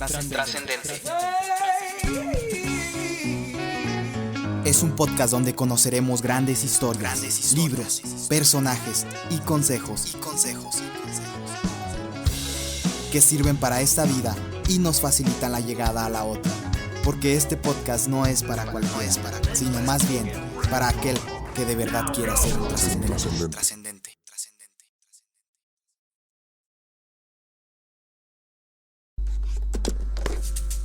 Trascendente. Es un podcast donde conoceremos grandes historias, libros, personajes y consejos que sirven para esta vida y nos facilitan la llegada a la otra. Porque este podcast no es para cualquiera, sino más bien para aquel que de verdad quiera ser un trascendente.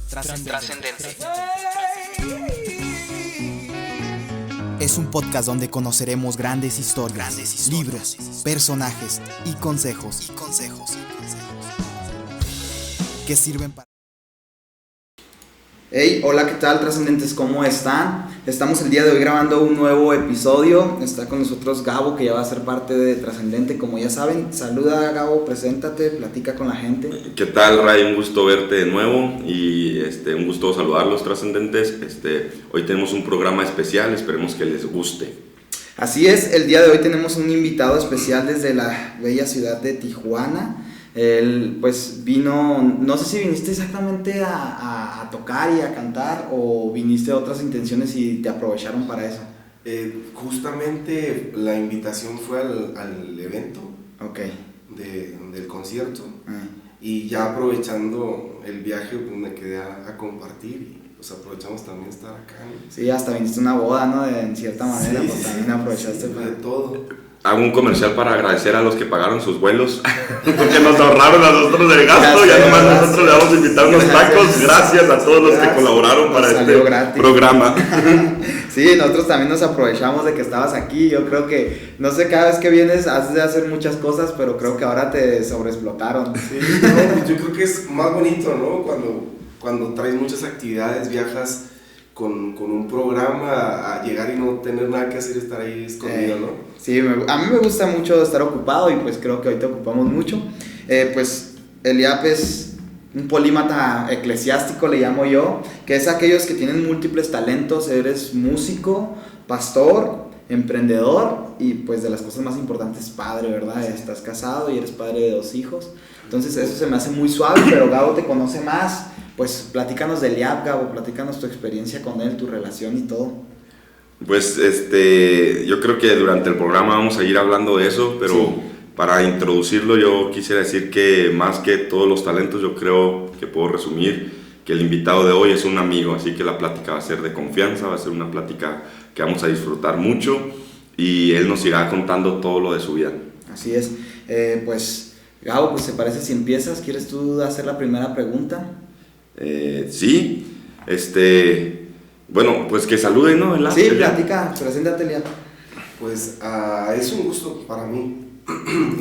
Trascendente. Es un podcast donde conoceremos grandes historias, libros, personajes y consejos que sirven para... Hey, hola, ¿qué tal, trascendentes? ¿Cómo están? Estamos el día de hoy grabando un nuevo episodio. Está con nosotros Gabo, que ya va a ser parte de Trascendente, como ya saben. Saluda, Gabo, preséntate, platica con la gente. ¿Qué tal, Ray? Un gusto verte de nuevo y un gusto saludarlos, trascendentes. Hoy tenemos un programa especial, esperemos que les guste. Así es, el día de hoy tenemos un invitado especial desde la bella ciudad de Tijuana. Él pues vino, no sé si viniste exactamente a tocar y a cantar o viniste a otras intenciones y te aprovecharon para eso. Justamente la invitación fue al evento del concierto y ya aprovechando el viaje pues me quedé a compartir y pues aprovechamos también estar acá, ¿no? Sí, hasta viniste a una boda, ¿no? En cierta manera, sí, pues también aprovechaste de todo. Hago un comercial para agradecer a los que pagaron sus vuelos, porque nos ahorraron a nosotros el gasto, ya nomás nosotros le vamos a invitar unos tacos. Gracias a todos los que colaboraron para este programa. Sí, nosotros también nos aprovechamos de que estabas aquí. Yo creo que, no sé, cada vez que vienes has de hacer muchas cosas, pero creo que ahora te sobreexplotaron. Sí, no, yo creo que es más bonito, ¿no? Cuando traes muchas actividades, viajas con un programa a llegar y no tener nada que hacer, estar ahí escondido, ¿no? Sí, a mí me gusta mucho estar ocupado y pues creo que hoy te ocupamos mucho. Pues Eliab es un polímata eclesiástico, le llamo yo, que es aquellos que tienen múltiples talentos. Eres músico, pastor, emprendedor y pues de las cosas más importantes, padre, ¿verdad? Estás casado y eres padre de 2 hijos. Entonces eso se me hace muy suave, pero Gabo te conoce más. Pues platícanos de Eliab, Gabo, platícanos tu experiencia con él, tu relación y todo. Pues yo creo que durante el programa vamos a ir hablando de eso, pero sí. Para introducirlo yo quisiera decir que más que todos los talentos yo creo que puedo resumir que el invitado de hoy es un amigo, así que la plática va a ser de confianza, va a ser una plática que vamos a disfrutar mucho y él nos irá contando todo lo de su vida. Así es, pues Gabo, pues ¿te parece si empiezas? ¿Quieres tú hacer la primera pregunta? Sí, bueno, pues que saluden, ¿no? Sí, platica, preséntate, Eliab. Pues es un gusto para mí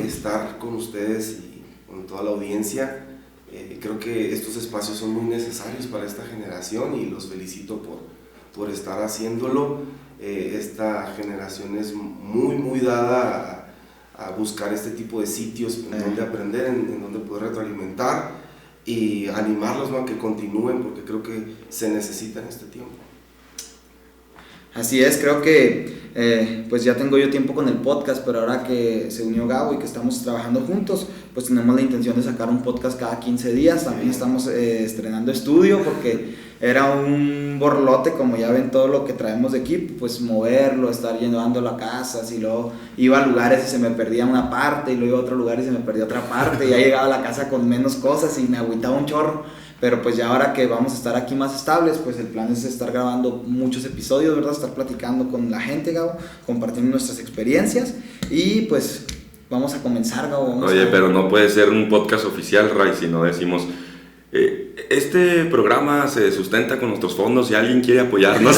estar con ustedes y con toda la audiencia. Creo que estos espacios son muy necesarios para esta generación y los felicito por estar haciéndolo. Esta generación es muy dada a buscar este tipo de sitios en donde aprender, en donde poder retroalimentar y animarlos, ¿no?, a que continúen, porque creo que se necesita en este tiempo. Así es, creo que pues ya tengo yo tiempo con el podcast, pero ahora que se unió Gabo y que estamos trabajando juntos, pues tenemos la intención de sacar un podcast cada 15 días. También estamos estrenando estudio porque era un borlote, como ya ven todo lo que traemos de equipo, pues moverlo, estar llevándolo a casas y luego iba a lugares y se me perdía una parte y luego iba a otro lugar y se me perdía otra parte y ya llegaba a la casa con menos cosas y me agüitaba un chorro. Pero pues ya ahora que vamos a estar aquí más estables, pues el plan es estar grabando muchos episodios, ¿verdad? Estar platicando con la gente, Gabo, compartiendo nuestras experiencias y pues vamos a comenzar, Gabo. Pero no puede ser un podcast oficial, Ray, si no decimos... este programa se sustenta con nuestros fondos. Si alguien quiere apoyarnos,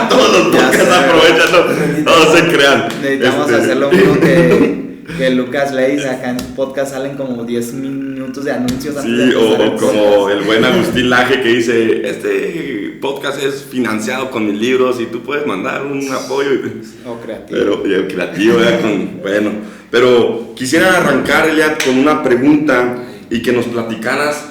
todos los podcasts aprovechan, no se crean. Necesitamos hacerlo mismo que Lucas Leis. Acá en su podcast salen como 10 minutos de anuncios. Sí, o como el buen Agustín Laje que dice: este podcast es financiado con mis libros y tú puedes mandar un apoyo. O creativo. Pero creativo, bueno. Pero quisiera arrancar, Eliab, con una pregunta y que nos platicaras.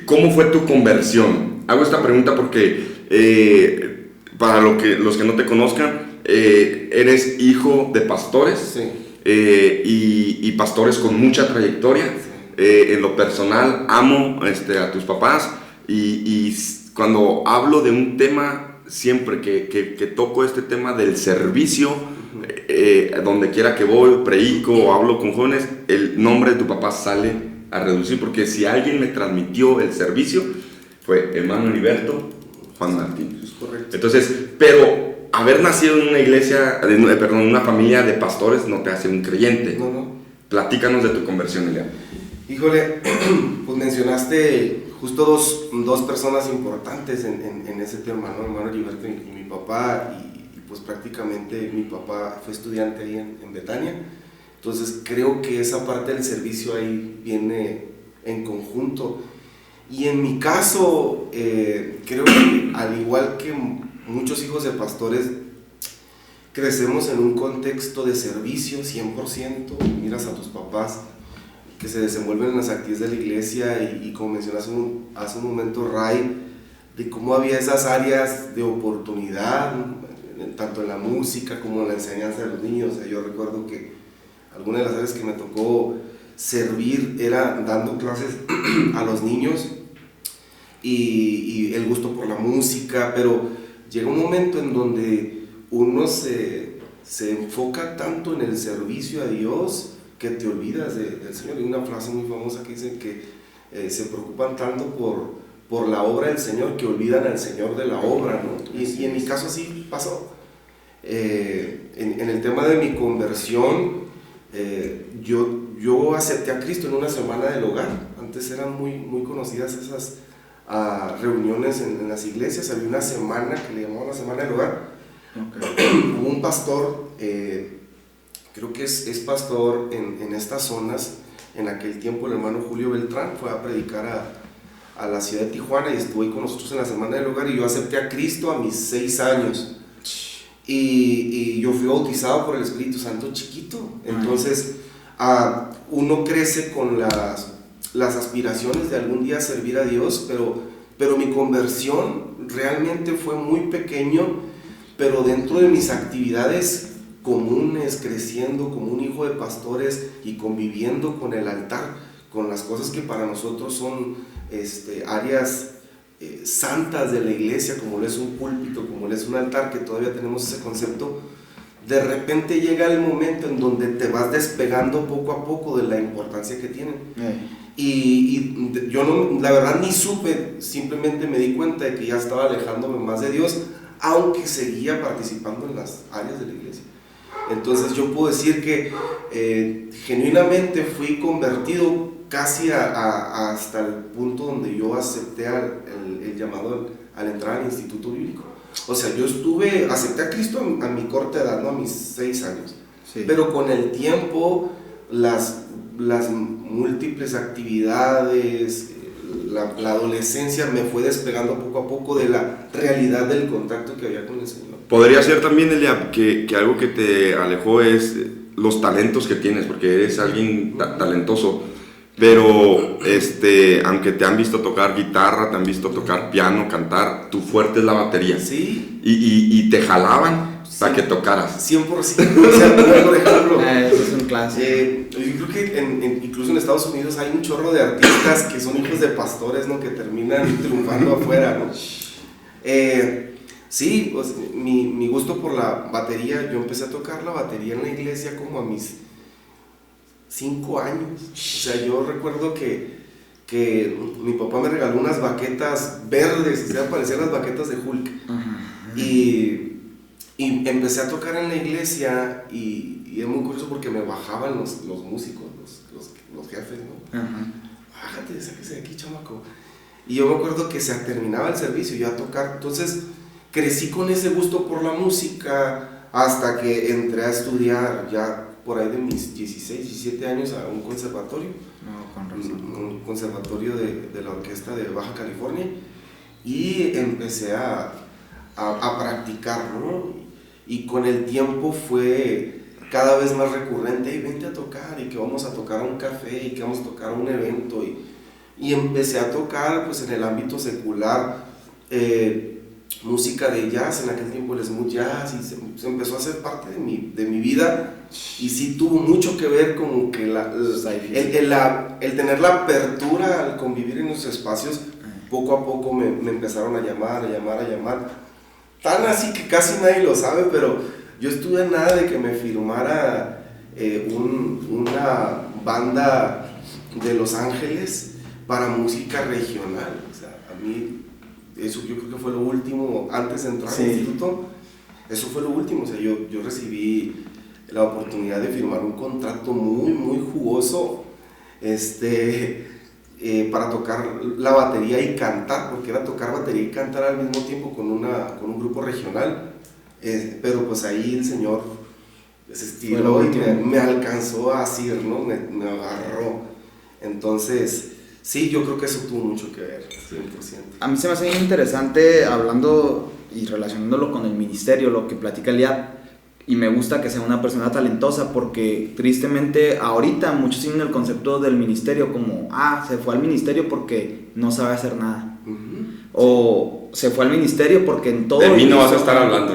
¿Cómo fue tu conversión? Hago esta pregunta porque para los que no te conozcan, eres hijo de pastores, sí. Y pastores con mucha trayectoria. Sí. en lo personal amo a tus papás y cuando hablo de un tema, siempre que toco este tema del servicio, donde quiera que voy, predico o hablo con jóvenes, el nombre de tu papá sale a reducir, porque si alguien me transmitió el servicio fue hermano Heriberto Juan Martín. Es correcto. Entonces, pero haber nacido en una iglesia, perdón, en una familia de pastores no te hace un creyente. No. Platícanos de tu conversión, Elia. Híjole, pues mencionaste justo dos personas importantes en ese tema, ¿no? Hermano Heriberto y mi papá, y pues prácticamente mi papá fue estudiante ahí en Betania. Entonces creo que esa parte del servicio ahí viene en conjunto. Y en mi caso, creo que al igual que muchos hijos de pastores, crecemos en un contexto de servicio 100%. Miras a tus papás que se desenvuelven en las actividades de la iglesia y como mencionaste hace un momento, Ray, de cómo había esas áreas de oportunidad, tanto en la música como en la enseñanza de los niños. O sea, yo recuerdo que alguna de las áreas que me tocó servir era dando clases a los niños y el gusto por la música, pero llega un momento en donde uno se enfoca tanto en el servicio a Dios que te olvidas del Señor. Hay una frase muy famosa que dice que se preocupan tanto por la obra del Señor que olvidan al Señor de la obra, ¿no? Y en mi caso así pasó. En el tema de mi conversión, yo acepté a Cristo en una semana del hogar. Antes eran muy conocidas esas reuniones en las iglesias. Había una semana que le llamaban la semana del hogar. Okay. Hubo un pastor, creo que es pastor en estas zonas. En aquel tiempo el hermano Julio Beltrán fue a predicar a la ciudad de Tijuana y estuvo ahí con nosotros en la semana del hogar, y yo acepté a Cristo a mis 6 años. Y yo fui bautizado por el Espíritu Santo chiquito. Entonces uno crece con las aspiraciones de algún día servir a Dios, pero mi conversión realmente fue muy pequeño, pero dentro de mis actividades comunes, creciendo como un hijo de pastores y conviviendo con el altar, con las cosas que para nosotros son áreas santas de la iglesia, como lo es un púlpito, como lo es un altar, que todavía tenemos ese concepto. De repente llega el momento en donde te vas despegando poco a poco de la importancia que tienen. Y yo no, la verdad ni supe, simplemente me di cuenta de que ya estaba alejándome más de Dios, aunque seguía participando en las áreas de la iglesia. Entonces yo puedo decir que genuinamente fui convertido casi hasta el punto donde yo acepté el llamado al entrar al instituto bíblico. O sea, yo acepté a Cristo a mi corta edad, ¿no? A mis 6 años. Sí. Pero con el tiempo, las múltiples actividades, la adolescencia me fue despegando poco a poco de la realidad del contacto que había con el Señor. Podría ser también, Elia, que algo que te alejó es los talentos que tienes, porque eres alguien talentoso. Pero aunque te han visto tocar guitarra, te han visto tocar piano, cantar, tu fuerte es la batería. Sí. Y te jalaban para que tocaras. 100%. O sea, por ejemplo, eso es un clásico. Yo creo que incluso en Estados Unidos hay un chorro de artistas que son hijos de pastores, ¿no? Que terminan triunfando afuera, ¿no? Sí, pues, mi gusto por la batería, yo empecé a tocar la batería en la iglesia como a mis 5 años. O sea, yo recuerdo que mi papá me regaló unas baquetas verdes, o sea, parecían las baquetas de Hulk. Y empecé a tocar en la iglesia y es muy curioso porque me bajaban los músicos, los jefes, ¿no? Bájate, sáquese de aquí, chamaco. Y yo me acuerdo que se terminaba el servicio y yo a tocar. Entonces crecí con ese gusto por la música hasta que entré a estudiar ya por ahí de mis 16, 17 años a un conservatorio. Un conservatorio de la orquesta de Baja California, y empecé a practicar, ¿no? Y con el tiempo fue cada vez más recurrente, y vente a tocar, y que vamos a tocar a un café, y que vamos a tocar a un evento, y empecé a tocar pues en el ámbito secular, música de jazz. En aquel tiempo el smooth jazz, y se empezó a hacer parte de mi vida y sí tuvo mucho que ver como que el tener la apertura al convivir en esos espacios. Poco a poco me empezaron a llamar, tan así que casi nadie lo sabe, pero yo estuve a nada de que me firmara una banda de Los Ángeles para música regional. O sea, a mí eso yo creo que fue lo último antes de entrar al instituto. Eso fue lo último. O sea, yo recibí la oportunidad de firmar un contrato muy, muy jugoso para tocar la batería y cantar, porque era tocar batería y cantar al mismo tiempo con un grupo regional. Pero pues ahí el Señor se estiró y me alcanzó a asir, ¿no? Me agarró. Entonces, sí, yo creo que eso tuvo mucho que ver, 100%. A mí se me hace bien interesante, hablando y relacionándolo con el ministerio, lo que platica Eliab, y me gusta que sea una persona talentosa, porque tristemente ahorita muchos tienen el concepto del ministerio como, se fue al ministerio porque no sabe hacer nada. O se fue al ministerio porque en todo... De mí no vas a estar hablando.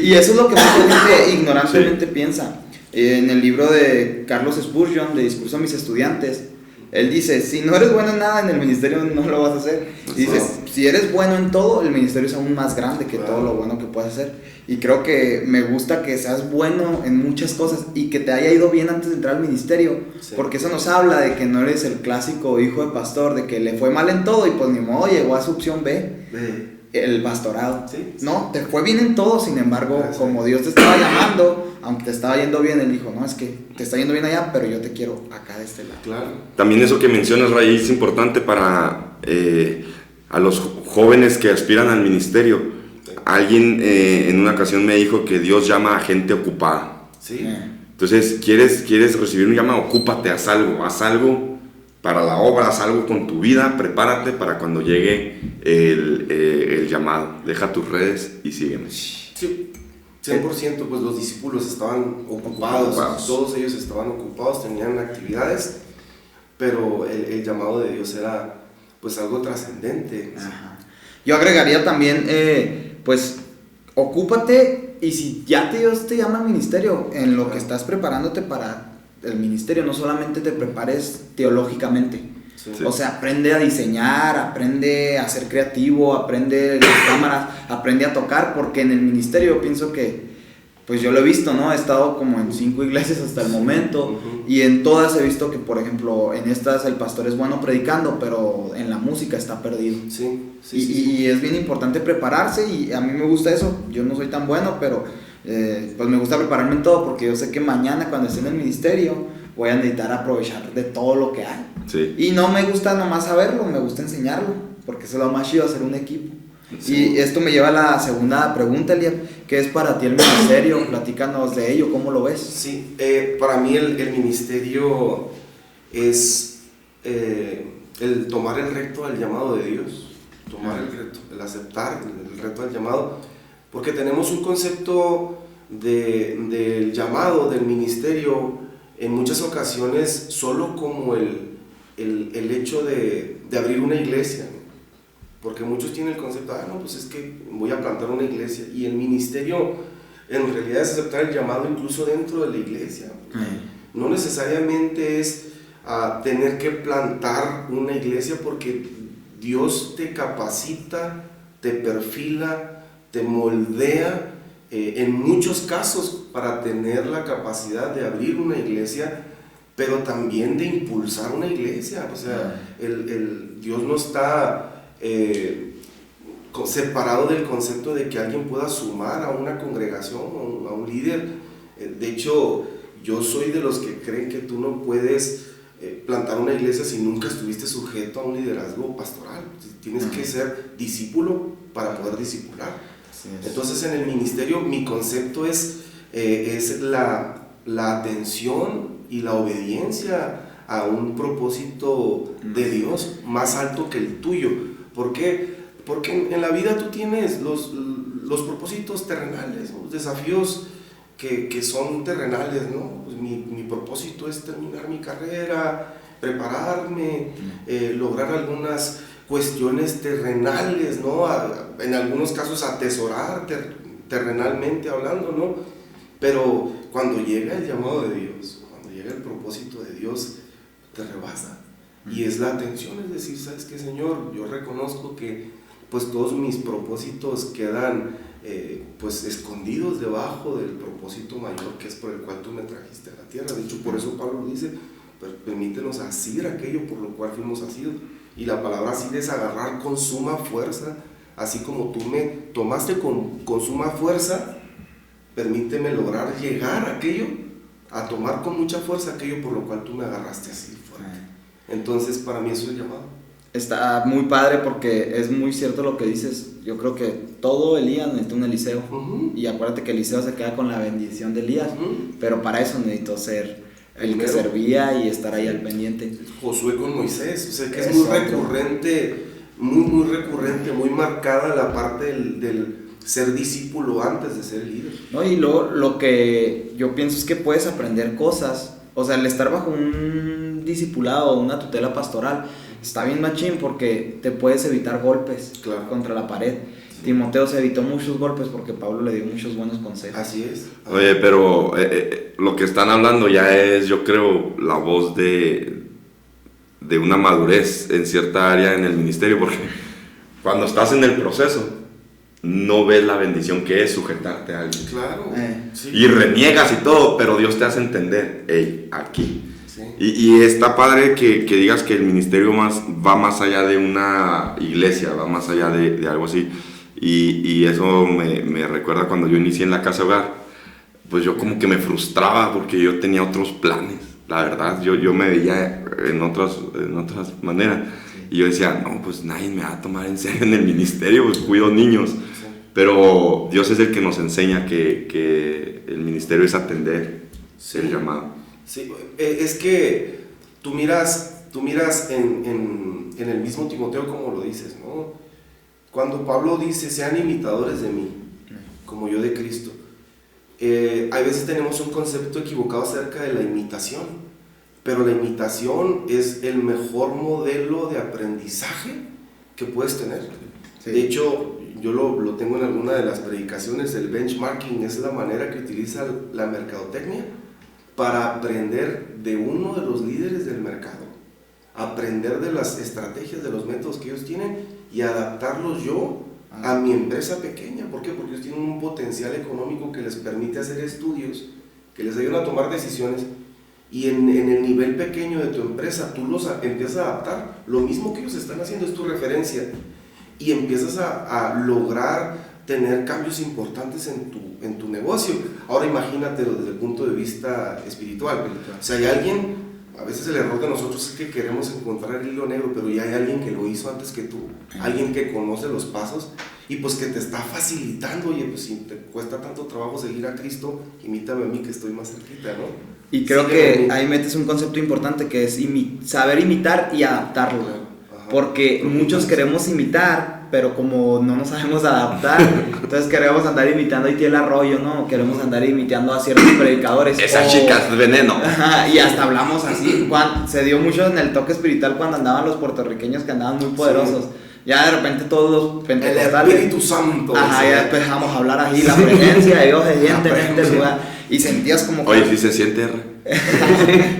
y eso es lo que mucha gente ignorantemente piensa. En el libro de Carlos Spurgeon, de Discurso a mis estudiantes, él dice, si no eres bueno en nada en el ministerio no lo vas a hacer. Y dice, si eres bueno en todo, el ministerio es aún más grande que todo lo bueno que puedes hacer. Y creo que me gusta que seas bueno en muchas cosas y que te haya ido bien antes de entrar al ministerio, porque eso nos habla de que no eres el clásico hijo de pastor, de que le fue mal en todo y pues ni modo llegó a su opción B, el pastorado. No, te fue bien en todo, sin embargo, como Dios te estaba llamando, aunque te estaba yendo bien, Él dijo, no, es que te está yendo bien allá, pero yo te quiero acá de este lado. Claro. También eso que mencionas, Ray, es importante para a los jóvenes que aspiran al ministerio. Alguien en una ocasión me dijo que Dios llama a gente ocupada. Entonces, ¿quieres recibir un llamado? Ocúpate, haz algo para la obra, haz algo con tu vida, prepárate para cuando llegue el llamado. Deja tus redes y sígueme. Sí, 100%, pues los discípulos estaban ocupados, todos ellos estaban ocupados, tenían actividades, pero el llamado de Dios era pues algo trascendente. Yo agregaría también, pues, ocúpate, y si ya Dios te llama al ministerio, en lo que estás preparándote para el ministerio, no solamente te prepares teológicamente. O sea, aprende a diseñar, aprende a ser creativo, aprende las cámaras, aprende a tocar, porque en el ministerio pienso que, pues yo lo he visto, ¿no? He estado como en 5 iglesias hasta el momento, y en todas he visto que, por ejemplo, en estas el pastor es bueno predicando, pero en la música está perdido. Y es bien importante prepararse, y a mí me gusta eso. Yo no soy tan bueno, pero pues me gusta prepararme en todo, porque yo sé que mañana cuando esté en el ministerio voy a necesitar aprovechar de todo lo que hay. Y no me gusta nomás saberlo, me gusta enseñarlo, porque eso es lo más chido, hacer un equipo. Y esto me lleva a la segunda pregunta, Eliab, ¿qué es para ti el ministerio? Platícanos de ello, ¿cómo lo ves? Sí, para mí el ministerio es el tomar el reto al llamado de Dios, tomar el reto, el aceptar el reto al llamado, porque tenemos un concepto del llamado, del ministerio, en muchas ocasiones solo como el hecho de abrir una iglesia, ¿no? Porque muchos tienen el concepto, no, pues es que voy a plantar una iglesia, y el ministerio en realidad es aceptar el llamado incluso dentro de la iglesia. No necesariamente es tener que plantar una iglesia, porque Dios te capacita, te perfila, te moldea en muchos casos para tener la capacidad de abrir una iglesia, pero también de impulsar una iglesia. O sea, Dios no está separado del concepto de que alguien pueda sumar a una congregación o a un líder. De hecho, yo soy de los que creen que tú no puedes plantar una iglesia si nunca estuviste sujeto a un liderazgo pastoral. Tienes que ser discípulo para poder discipular. Entonces, en el ministerio mi concepto es la atención y la obediencia a un propósito de Dios más alto que el tuyo. ¿Por qué? Porque en la vida tú tienes los propósitos terrenales, los desafíos que son terrenales, ¿no? Pues mi propósito es terminar mi carrera, prepararme, lograr algunas cuestiones terrenales, ¿no? En algunos casos atesorar terrenalmente hablando, ¿no? Pero cuando llega el llamado de Dios, cuando llega el propósito de Dios, te rebasa. Y es la atención, es decir, ¿sabes qué, Señor? Yo reconozco que pues todos mis propósitos quedan pues escondidos debajo del propósito mayor, que es por el cual tú me trajiste a la tierra. De hecho, por eso Pablo dice, pues, permítenos asir aquello por lo cual fuimos asidos. Y la palabra asir es agarrar con suma fuerza, así como tú me tomaste con suma fuerza, permíteme lograr llegar a aquello, a tomar con mucha fuerza aquello por lo cual tú me agarraste así fuerte. Entonces, para mí eso es el llamado. Está muy padre porque es muy cierto lo que dices. Yo creo que todo Elías necesita un Eliseo. Y acuérdate que Eliseo se queda con la bendición de Elías. Pero para eso necesitó ser el que servía y estar ahí al pendiente. Josué con Moisés, o sea que es muy recurrente, muy recurrente, muy marcada la parte del ser discípulo antes de ser líder. No, y lo que yo pienso es que puedes aprender cosas. O sea, el estar bajo un discipulado o una tutela pastoral está bien machín porque te puedes evitar golpes contra la pared. Sí. Timoteo se evitó muchos golpes porque Pablo le dio muchos buenos consejos. Así es. Oye, pero lo que están hablando ya es, yo creo, la voz de una madurez en cierta área en el ministerio, porque cuando estás en el proceso no ves la bendición que es sujetarte a alguien. Claro. Sí. Y reniegas y todo, pero Dios te hace entender, hey, aquí. Sí. Y está padre que digas que el ministerio va más allá de una iglesia, va más allá de algo así. Y eso me recuerda cuando yo inicié en la Casa Hogar, pues yo como que me frustraba porque yo tenía otros planes, la verdad. Yo me veía en otras maneras. Y yo decía, no, pues nadie me va a tomar en serio en el ministerio, pues cuido niños. Sí. Pero Dios es el que nos enseña que el ministerio es atender el llamado. Sí, es que tú miras en el mismo Timoteo como lo dices, ¿no? Cuando Pablo dice, sean imitadores de mí, como yo de Cristo, a veces tenemos un concepto equivocado acerca de la imitación, pero la imitación es el mejor modelo de aprendizaje que puedes tener. Sí. De hecho, yo lo tengo en alguna de las predicaciones, el benchmarking es la manera que utiliza la mercadotecnia para aprender de uno de los líderes del mercado, aprender de las estrategias, de los métodos que ellos tienen y adaptarlos yo a mi empresa pequeña. ¿Por qué? Porque ellos tienen un potencial económico que les permite hacer estudios, que les ayudan a tomar decisiones, y en el nivel pequeño de tu empresa tú los empiezas a adaptar. Lo mismo que ellos están haciendo es tu referencia y empiezas a lograr tener cambios importantes en tu negocio. Ahora imagínatelo desde el punto de vista espiritual. O sea, hay alguien, a veces el error de nosotros es que queremos encontrar el hilo negro, pero ya hay alguien que lo hizo antes que tú, alguien que conoce los pasos y pues que te está facilitando. Oye, pues si te cuesta tanto trabajo seguir a Cristo, imítame a mí que estoy más cerquita, ¿no? Y creo que ahí metes un concepto importante que es saber imitar y adaptarlo. Ajá. Porque muchos queremos imitar, pero como no nos sabemos adaptar, entonces queremos andar imitando a Itiel Arroyo, ¿no? Queremos andar imitando a ciertos predicadores. Esas chicas de veneno. Ajá, y hasta hablamos así. Se dio mucho en el toque espiritual cuando andaban los puertorriqueños que andaban muy poderosos. Sí. Ya de repente todos los pentecostales, el Espíritu Santo. Ajá, ya empezamos a hablar así, la presencia de Dios se siente en este lugar. Y sentías como... Oye, sí se siente.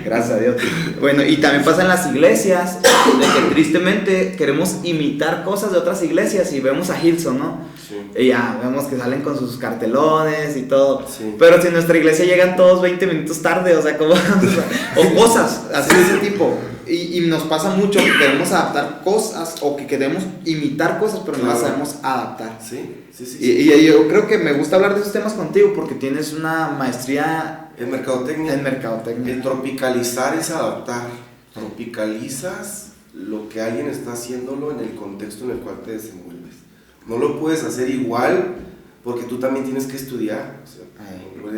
Gracias a Dios. Bueno, y también pasa en las iglesias, de que tristemente queremos imitar cosas de otras iglesias y vemos a Hillsong, ¿no? Sí. Y ya, vemos que salen con sus cartelones y todo. Sí. Pero si en nuestra iglesia llegan todos 20 minutos tarde, o sea, como... o cosas así de ese tipo. Y nos pasa mucho que queremos adaptar cosas o que queremos imitar cosas, pero no las sabemos adaptar. Sí. Y yo creo que me gusta hablar de esos temas contigo porque tienes una maestría en mercadotecnia. El tropicalizar es adaptar. Tropicalizas lo que alguien está haciéndolo en el contexto en el cual te desenvuelves. No lo puedes hacer igual porque tú también tienes que estudiar. O sea,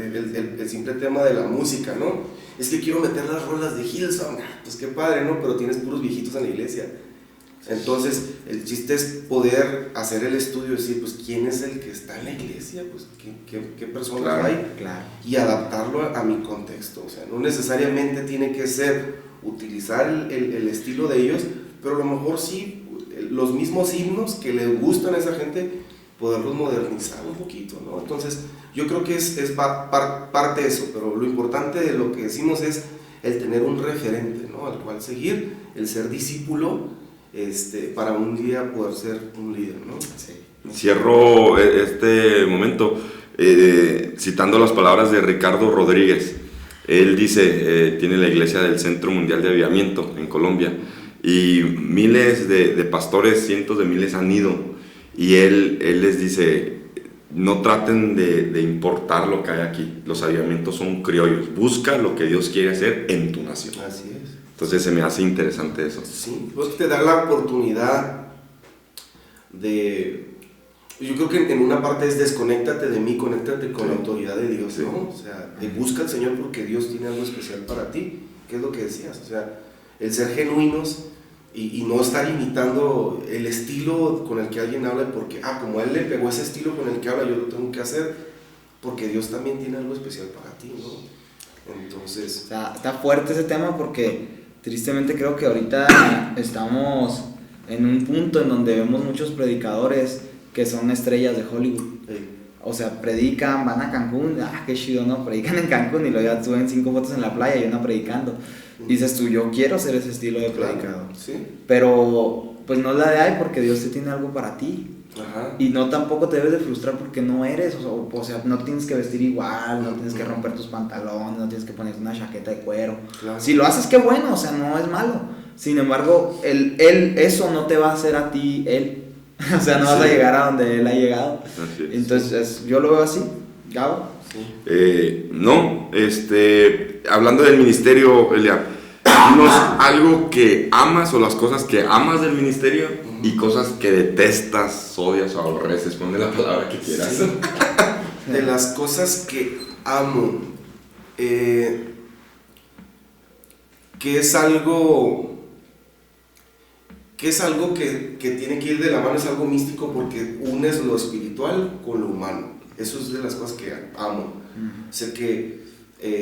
el simple tema de la música, ¿no? Es que quiero meter las rolas de Hillsong. Pues qué padre, ¿no? Pero tienes puros viejitos en la iglesia. Entonces, el chiste es poder hacer el estudio y decir, pues, ¿quién es el que está en la iglesia? Pues, ¿qué personas hay? Claro. Y adaptarlo a mi contexto. O sea, no necesariamente tiene que ser utilizar el estilo de ellos, pero a lo mejor sí, los mismos himnos que le gustan a esa gente, poderlos modernizar un poquito, ¿no? Entonces, yo creo que es parte de eso, pero lo importante de lo que decimos es el tener un referente, ¿no? Al cual seguir, el ser discípulo, para un día poder ser un líder, ¿no? Sí. Cierro este momento citando las palabras de Ricardo Rodríguez. Él dice, tiene la iglesia del Centro Mundial de Avivamiento en Colombia, y miles de pastores, cientos de miles han ido, y él les dice, no traten de importar lo que hay aquí, los avivamientos son criollos, busca lo que Dios quiere hacer en tu nación. Así es. Entonces se me hace interesante eso. Sí, pues te da la oportunidad de... Yo creo que en una parte es desconéctate de mí, conéctate con la autoridad de Dios, ¿no? O sea, busca al Señor porque Dios tiene algo especial para ti, que es lo que decías, o sea, el ser genuinos y no estar imitando el estilo con el que alguien habla, porque, como a él le pegó ese estilo con el que habla, yo lo tengo que hacer, porque Dios también tiene algo especial para ti, ¿no? Entonces... Está fuerte ese tema porque tristemente creo que ahorita estamos en un punto en donde vemos muchos predicadores que son estrellas de Hollywood. Sí. O sea, predican, van a Cancún, qué chido, ¿no? Predican en Cancún y luego ya suben 5 fotos en la playa y uno predicando. Dices tú, yo quiero ser ese estilo de predicador. Sí. Pero pues no la de ahí porque Dios te tiene algo para ti. Ajá. Y no tampoco te debes de frustrar porque no eres, o sea, no tienes que vestir igual, no tienes que romper tus pantalones, no tienes que ponerte una chaqueta de cuero. Claro. Si lo haces, qué bueno, o sea, no es malo. Sin embargo, eso no te va a hacer a ti él. O sea, no vas a llegar a donde él ha llegado. Así es. Entonces, yo lo veo así. Gabo. Sí. No, hablando del ministerio, Elia, dinos algo que amas o las cosas que amas del ministerio y cosas que detestas, odias o aborreces. Ponle la palabra que quieras. Sí. De las cosas que amo, que es algo que tiene que ir de la mano, es algo místico porque unes lo espiritual con lo humano. Eso es de las cosas que amo. Sé que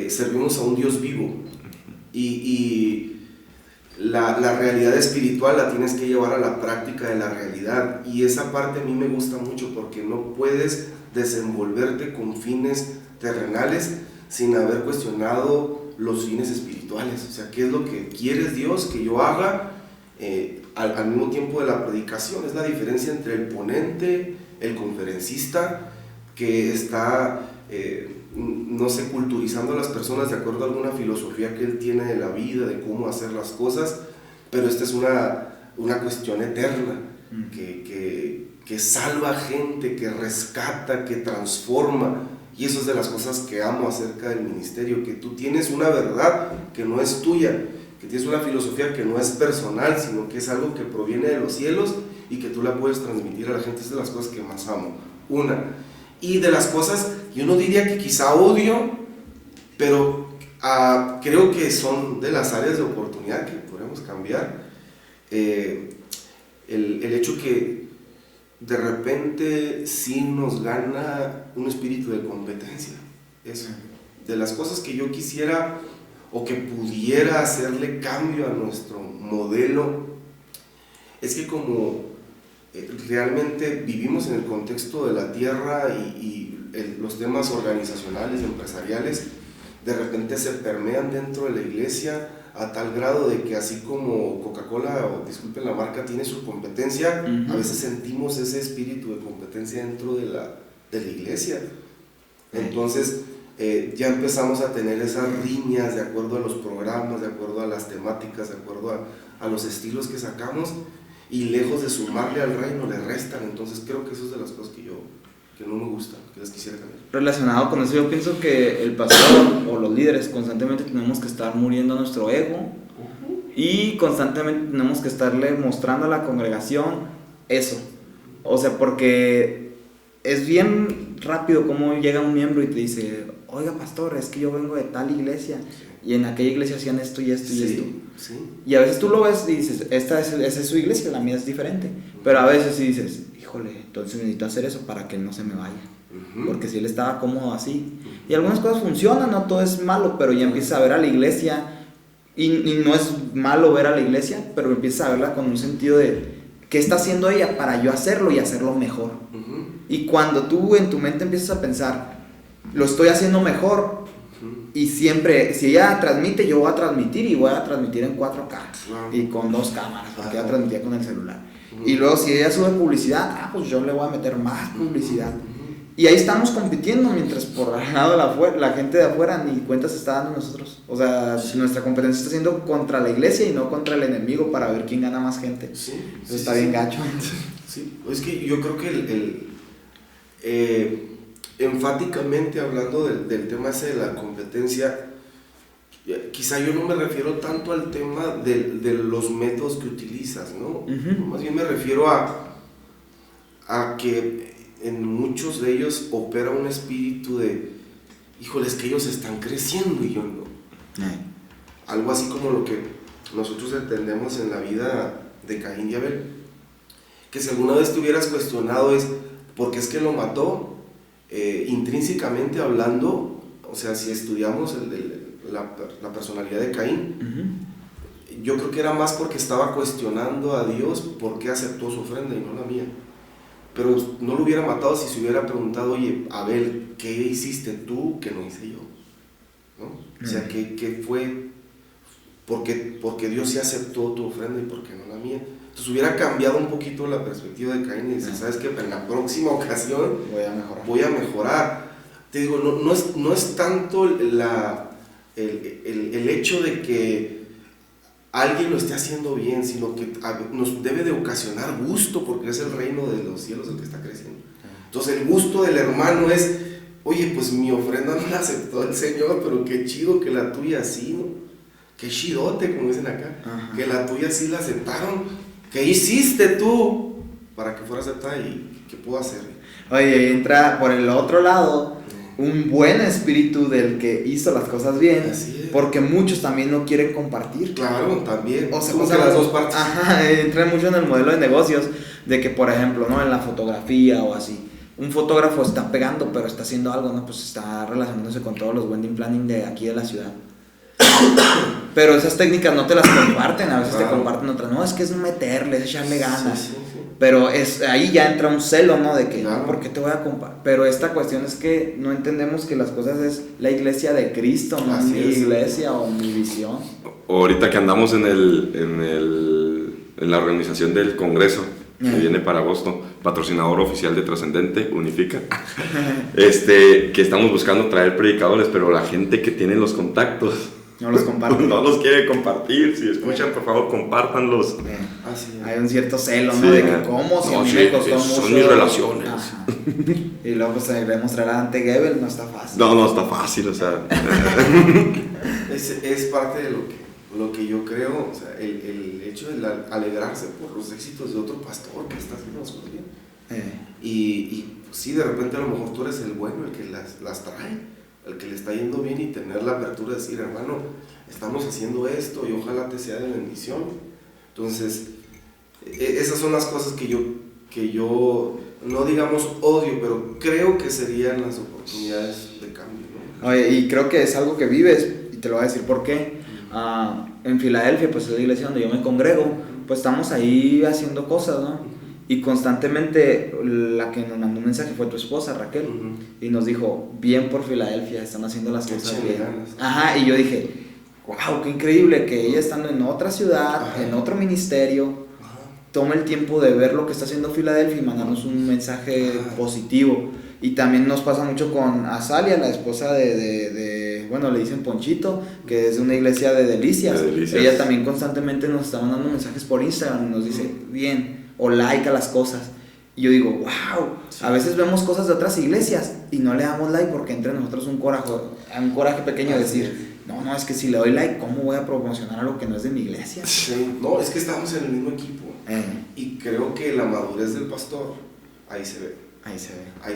servimos a un Dios vivo y la realidad espiritual la tienes que llevar a la práctica de la realidad, y esa parte a mí me gusta mucho porque no puedes desenvolverte con fines terrenales sin haber cuestionado los fines espirituales. O sea, ¿qué es lo que quieres Dios que yo haga? Al mismo tiempo de la predicación, es la diferencia entre el ponente, el conferencista, que está, no sé, culturizando a las personas de acuerdo a alguna filosofía que él tiene de la vida, de cómo hacer las cosas, pero esta es una cuestión eterna, que salva gente, que rescata, que transforma, y eso es de las cosas que amo acerca del ministerio, que tú tienes una verdad que no es tuya, que tienes una filosofía que no es personal, sino que es algo que proviene de los cielos y que tú la puedes transmitir a la gente. Es de las cosas que más amo. Y de las cosas, yo no diría que quizá odio, pero creo que son de las áreas de oportunidad que podemos cambiar. El hecho que de repente sí nos gana un espíritu de competencia. Eso. De las cosas que yo quisiera o que pudiera hacerle cambio a nuestro modelo, es que como realmente vivimos en el contexto de la tierra y los temas organizacionales y empresariales de repente se permean dentro de la iglesia a tal grado de que así como Coca-Cola, o disculpen la marca, tiene su competencia, a veces sentimos ese espíritu de competencia dentro de la iglesia. Entonces ya empezamos a tener esas riñas de acuerdo a los programas, de acuerdo a las temáticas, de acuerdo a los estilos que sacamos, y lejos de sumarle al reino le restan. Entonces creo que eso es de las cosas que no me gustan, que las quisiera cambiar. Relacionado con eso, yo pienso que el pastor o los líderes constantemente tenemos que estar muriendo nuestro ego, y constantemente tenemos que estarle mostrando a la congregación eso. O sea, porque es bien rápido como llega un miembro y te dice: oiga pastor, es que yo vengo de tal iglesia, y en aquella iglesia hacían esto y esto y esto. Sí. Y a veces tú lo ves y dices: esa es su iglesia, la mía es diferente. Pero a veces sí dices: híjole, entonces necesito hacer eso para que él no se me vaya. Porque si él estaba cómodo así. Y algunas cosas funcionan, no todo es malo, pero ya empiezas a ver a la iglesia, y no es malo ver a la iglesia, pero empiezas a verla con un sentido de ¿qué está haciendo ella para yo hacerlo y hacerlo mejor? Uh-huh. Y cuando tú en tu mente empiezas a pensar, lo estoy haciendo mejor, y siempre, si ella transmite, yo voy a transmitir y voy a transmitir en 4K y con 2 cámaras, porque ella transmitía con el celular. Y luego si ella sube publicidad, pues yo le voy a meter más publicidad. Y ahí estamos compitiendo, mientras por el lado de la gente de afuera ni cuenta se está dando nosotros. O sea, nuestra competencia está siendo contra la iglesia y no contra el enemigo para ver quién gana más gente. Sí, eso está bien gacho. Sí, es que yo creo que enfáticamente hablando del tema ese de la competencia, quizá yo no me refiero tanto al tema de los métodos que utilizas, ¿no? Uh-huh. Más bien me refiero a que en muchos de ellos opera un espíritu de, híjoles, que ellos están creciendo y yo no. Algo así como lo que nosotros entendemos en la vida de Caín y Abel, que si alguna vez te hubieras cuestionado es, ¿por qué es que lo mató? Intrínsecamente hablando, o sea, si estudiamos la personalidad de Caín, uh-huh, yo creo que era más porque estaba cuestionando a Dios por qué aceptó su ofrenda y no la mía. Pero no lo hubiera matado si se hubiera preguntado, oye, Abel, ¿qué hiciste tú que no hice yo? ¿No? O sea, ¿qué fue? ¿Por qué Dios sí aceptó tu ofrenda y por qué no la mía? Entonces hubiera cambiado un poquito la perspectiva de Caín y decir, ¿sabes qué? En la próxima ocasión voy a mejorar. Te digo, no es tanto el hecho de que alguien lo esté haciendo bien, sino que nos debe de ocasionar gusto, porque es el reino de los cielos el que está creciendo. Entonces el gusto del hermano es, oye, pues mi ofrenda no la aceptó el Señor, pero qué chido que la tuya sí, ¿no? Qué chidote, como dicen acá. Ajá. Que la tuya sí la aceptaron. ¿Qué hiciste tú para que fuera aceptada y qué puedo hacer? Oye, entra por el otro lado un buen espíritu del que hizo las cosas bien, porque muchos también no quieren compartir. Claro, también. O sea las dos partes. Ajá, entra mucho en el modelo de negocios, de que por ejemplo, ¿no? En la fotografía o así, un fotógrafo está pegando, pero está haciendo algo, ¿no? Pues está relacionándose con todos los wedding planning de aquí de la ciudad. Pero esas técnicas no te las comparten, a veces te comparten otras. No, es que es meterle, es echarle ganas. Sí. Pero ahí ya entra un celo, ¿no? De que, ¿por qué te voy a compartir? Pero esta cuestión es que no entendemos que las cosas es la iglesia de Cristo, no mi iglesia o mi visión. Ahorita que andamos en la organización del Congreso, que viene para agosto, patrocinador oficial de Trascendente, Unifica, que estamos buscando traer predicadores, pero la gente que tiene los contactos no los comparten. No los quiere compartir. Si escuchan, por favor, compártanlos. Hay un cierto celo, ¿no? De que cómo, si a mí me costó mucho. Son mis relaciones. Y luego pues demostrar ante Gebel no está fácil. No está fácil, o sea. es parte de lo que yo creo, o sea, el hecho de alegrarse por los éxitos de otro pastor que está haciendo las cosas bien. Y pues, sí, de repente a lo mejor tú eres el bueno, el que las trae, el que le está yendo bien, y tener la apertura de decir, hermano, estamos haciendo esto y ojalá te sea de bendición. Entonces, esas son las cosas que yo no digamos odio, pero creo que serían las oportunidades de cambio, ¿no? Oye, y creo que es algo que vives, y te lo voy a decir por qué. En Filadelfia, pues es la iglesia donde yo me congrego, pues estamos ahí haciendo cosas, ¿no? Y constantemente la que nos mandó un mensaje fue tu esposa, Raquel, y nos dijo, bien por Filadelfia, están haciendo las cosas bien. Ajá, y yo dije, wow, qué increíble que ella estando en otra ciudad, en otro ministerio, tome el tiempo de ver lo que está haciendo Filadelfia y mandarnos un mensaje positivo. Y también nos pasa mucho con Azalia, la esposa de bueno, le dicen Ponchito, que es de una iglesia de Delicias. Ella también constantemente nos está mandando mensajes por Instagram, nos dice, bien, o like a las cosas. Y yo digo, wow, a veces vemos cosas de otras iglesias y no le damos like porque entre nosotros un coraje pequeño de decir, no, es que si le doy like, ¿cómo voy a promocionar algo que no es de mi iglesia? Sí, no, es que estamos en el mismo equipo. Y creo que la madurez del pastor, ahí se ve. Ahí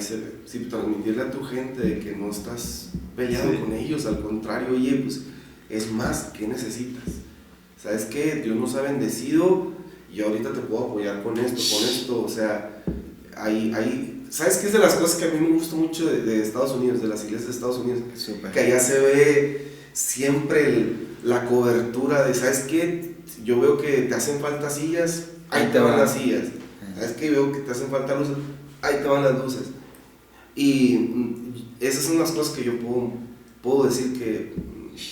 se ve. Sí, transmitirle a tu gente de que no estás peleado con ellos, al contrario, oye, pues es más, ¿qué necesitas? ¿Sabes qué? Dios nos ha bendecido y ahorita te puedo apoyar con esto, o sea, ¿sabes qué es de las cosas que a mí me gusta mucho de Estados Unidos, de las iglesias de Estados Unidos? Super. Que allá se ve siempre la cobertura de, ¿sabes qué? Yo veo que te hacen falta sillas, ahí te van las sillas. Es que veo que te hacen falta luces, ahí te van las luces. Y esas son las cosas que yo puedo decir que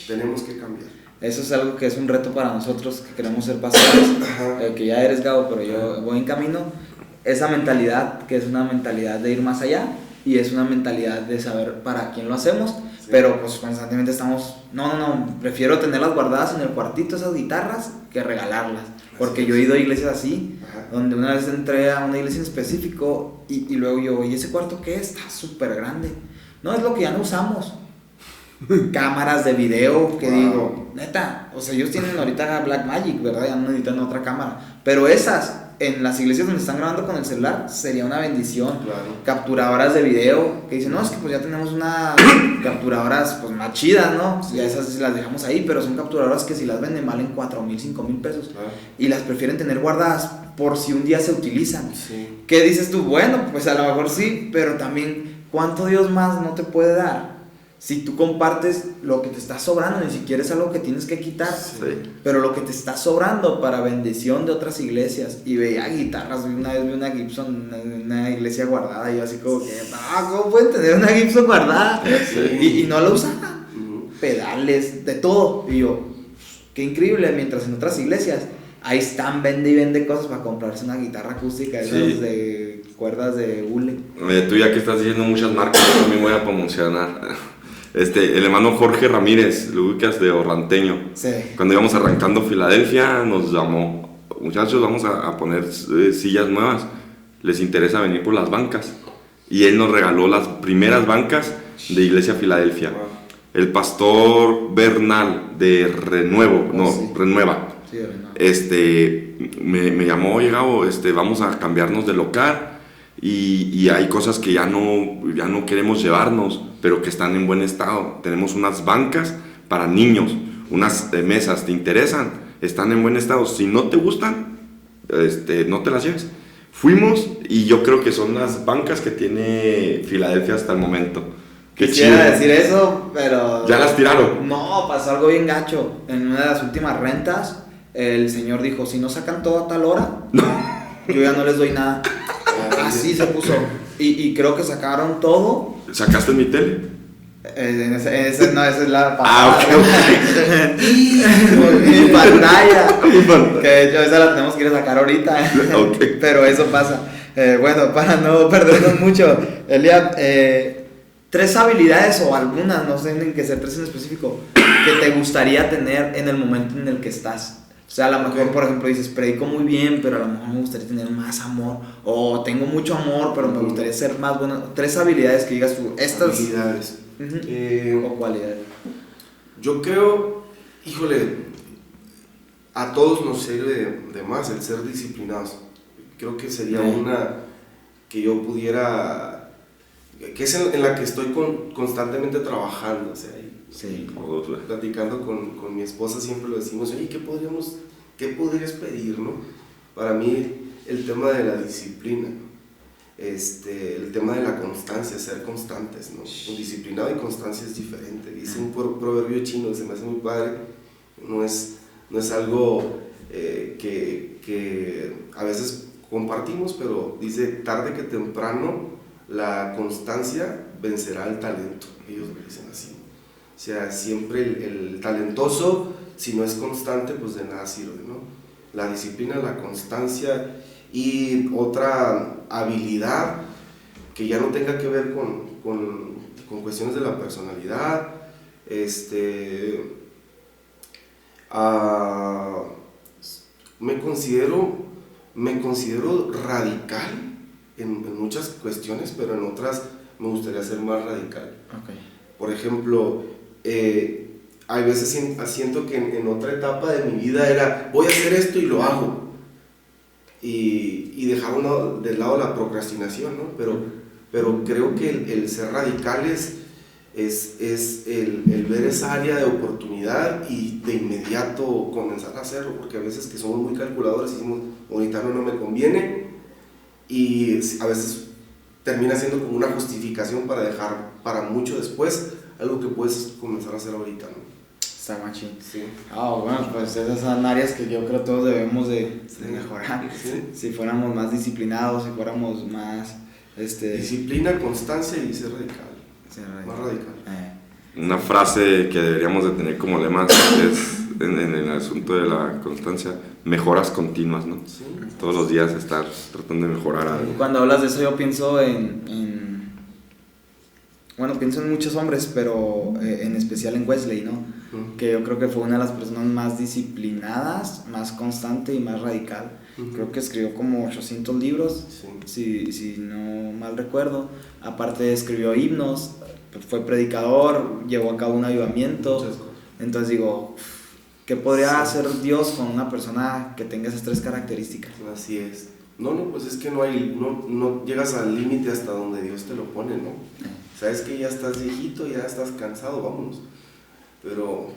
tenemos que cambiar. Eso es algo que es un reto para nosotros que queremos ser pastores, que ya eres Gabo, pero yo voy en camino. Esa mentalidad, que es una mentalidad de ir más allá, y es una mentalidad de saber para quién lo hacemos, sí. Pero pues constantemente estamos, no, prefiero tenerlas guardadas en el cuartito, esas guitarras, que regalarlas, porque yo he ido a iglesias así, donde una vez entré a una iglesia en específico, y luego yo, ¿y ese cuarto qué es? Está súper grande. No, es lo que ya no usamos. Cámaras de video, que digo, neta, o sea, ellos tienen ahorita Blackmagic, ¿verdad? Ya no necesitan otra cámara, pero esas, en las iglesias donde están grabando con el celular, sería una bendición. Capturadoras de video, que dicen, no, es que pues ya tenemos unas capturadoras pues más chidas, ¿no? Sí. Ya esas las dejamos ahí, pero son capturadoras que si las venden valen 4,000, 5,000 pesos, y las prefieren tener guardadas por si un día se utilizan. Sí. ¿Qué dices tú? Bueno, pues a lo mejor sí, pero también, ¿cuánto Dios más no te puede dar? Si tú compartes lo que te está sobrando, ni siquiera es algo que tienes que quitar, sí. Pero lo que te está sobrando para bendición de otras iglesias. Y veía guitarras, una vez vi una Gibson en una iglesia guardada, y yo así como que, ¿cómo pueden tener una Gibson guardada? Sí. Y no la usaban, pedales, de todo. Y yo, qué increíble, mientras en otras iglesias, ahí están, vende y vende cosas para comprarse una guitarra acústica, esas de cuerdas de hule. Tú ya que estás diciendo muchas marcas, yo también voy a promocionar. El hermano Jorge Ramírez, lo ubicas, de Orlanteño. Sí. Cuando íbamos arrancando Filadelfia, nos llamó, muchachos, vamos a poner sillas nuevas, les interesa venir por las bancas. Y él nos regaló las primeras bancas de Iglesia Filadelfia. El pastor Bernal de Renueva. Sí, me llamó, llegado, vamos a cambiarnos de local. Y hay cosas que ya no queremos llevarnos, pero que están en buen estado. Tenemos unas bancas para niños, unas mesas, ¿te interesan? Están en buen estado. Si no te gustan, no te las lleves. Fuimos y yo creo que son las bancas que tiene Filadelfia hasta el momento. Qué Quisiera chido decir eso, pero... ¿Ya las tiraron? No, pasó algo bien gacho. En una de las últimas rentas, el señor dijo, si no sacan todo a tal hora, yo ya no les doy nada. Así se puso. Y creo que sacaron todo. ¿Sacaste mi tele? Esa es la pasada. Mi pantalla. Que de hecho esa la tenemos que ir a sacar ahorita. Okay. Pero eso pasa. Bueno, para no perdernos mucho, Eliab, 3 habilidades o algunas, no sé, tienen que ser 3 en específico, que te gustaría tener en el momento en el que estás. O sea, a lo mejor, por ejemplo, dices, predico muy bien, pero a lo mejor me gustaría tener más amor. O tengo mucho amor, pero me gustaría ser más bueno. 3 habilidades que digas tú, estas... Habilidades. O cualidades. Yo creo, híjole, a todos nos sirve de más el ser disciplinados. Creo que sería una que yo pudiera... que es en la que estoy constantemente trabajando, o sea, sí. Platicando con mi esposa siempre lo decimos, oye, ¿qué podrías pedir, no? Para mí el tema de la disciplina, el tema de la constancia, ser constantes, ¿no? Disciplinado y constancia es diferente. Dice un proverbio chino, se me hace muy padre, no es algo que a veces compartimos, pero dice, tarde que temprano la constancia vencerá el talento. Ellos me dicen así. O sea, siempre el talentoso, si no es constante, pues de nada sirve, ¿no? La disciplina, la constancia y otra habilidad que ya no tenga que ver con cuestiones de la personalidad, me considero radical en muchas cuestiones, pero en otras me gustaría ser más radical. Okay. Por ejemplo, hay veces siento que en otra etapa de mi vida era, voy a hacer esto y lo hago. Y dejar de lado la procrastinación, ¿no? Pero creo que el ser radical es el ver esa área de oportunidad y de inmediato comenzar a hacerlo, porque a veces que somos muy calculadores y decimos, ahorita no me conviene, y a veces termina siendo como una justificación para dejar para mucho después algo que puedes comenzar a hacer ahorita, ¿no? Está machín. Sí. Bueno, pues esas son áreas que yo creo todos debemos de mejorar. Sí. Si fuéramos más disciplinados, si fuéramos más... Disciplina, constancia y ser radical. Más radical. Una frase que deberíamos de tener como lema es en el asunto de la constancia, mejoras continuas, ¿no? Sí. Todos los días estar tratando de mejorar algo. Cuando hablas de eso yo pienso pienso en muchos hombres, pero en especial en Wesley, ¿no? Que yo creo que fue una de las personas más disciplinadas, más constante y más radical. Creo que escribió como 800 libros, si no mal recuerdo. Aparte escribió himnos, fue predicador, llevó a cabo un avivamiento. Entonces digo, ¿qué podría hacer Dios con una persona que tenga esas 3 características? Así es. No, pues es que no llegas al límite hasta donde Dios te lo pone, ¿no? Sabes que ya estás viejito, ya estás cansado, vámonos.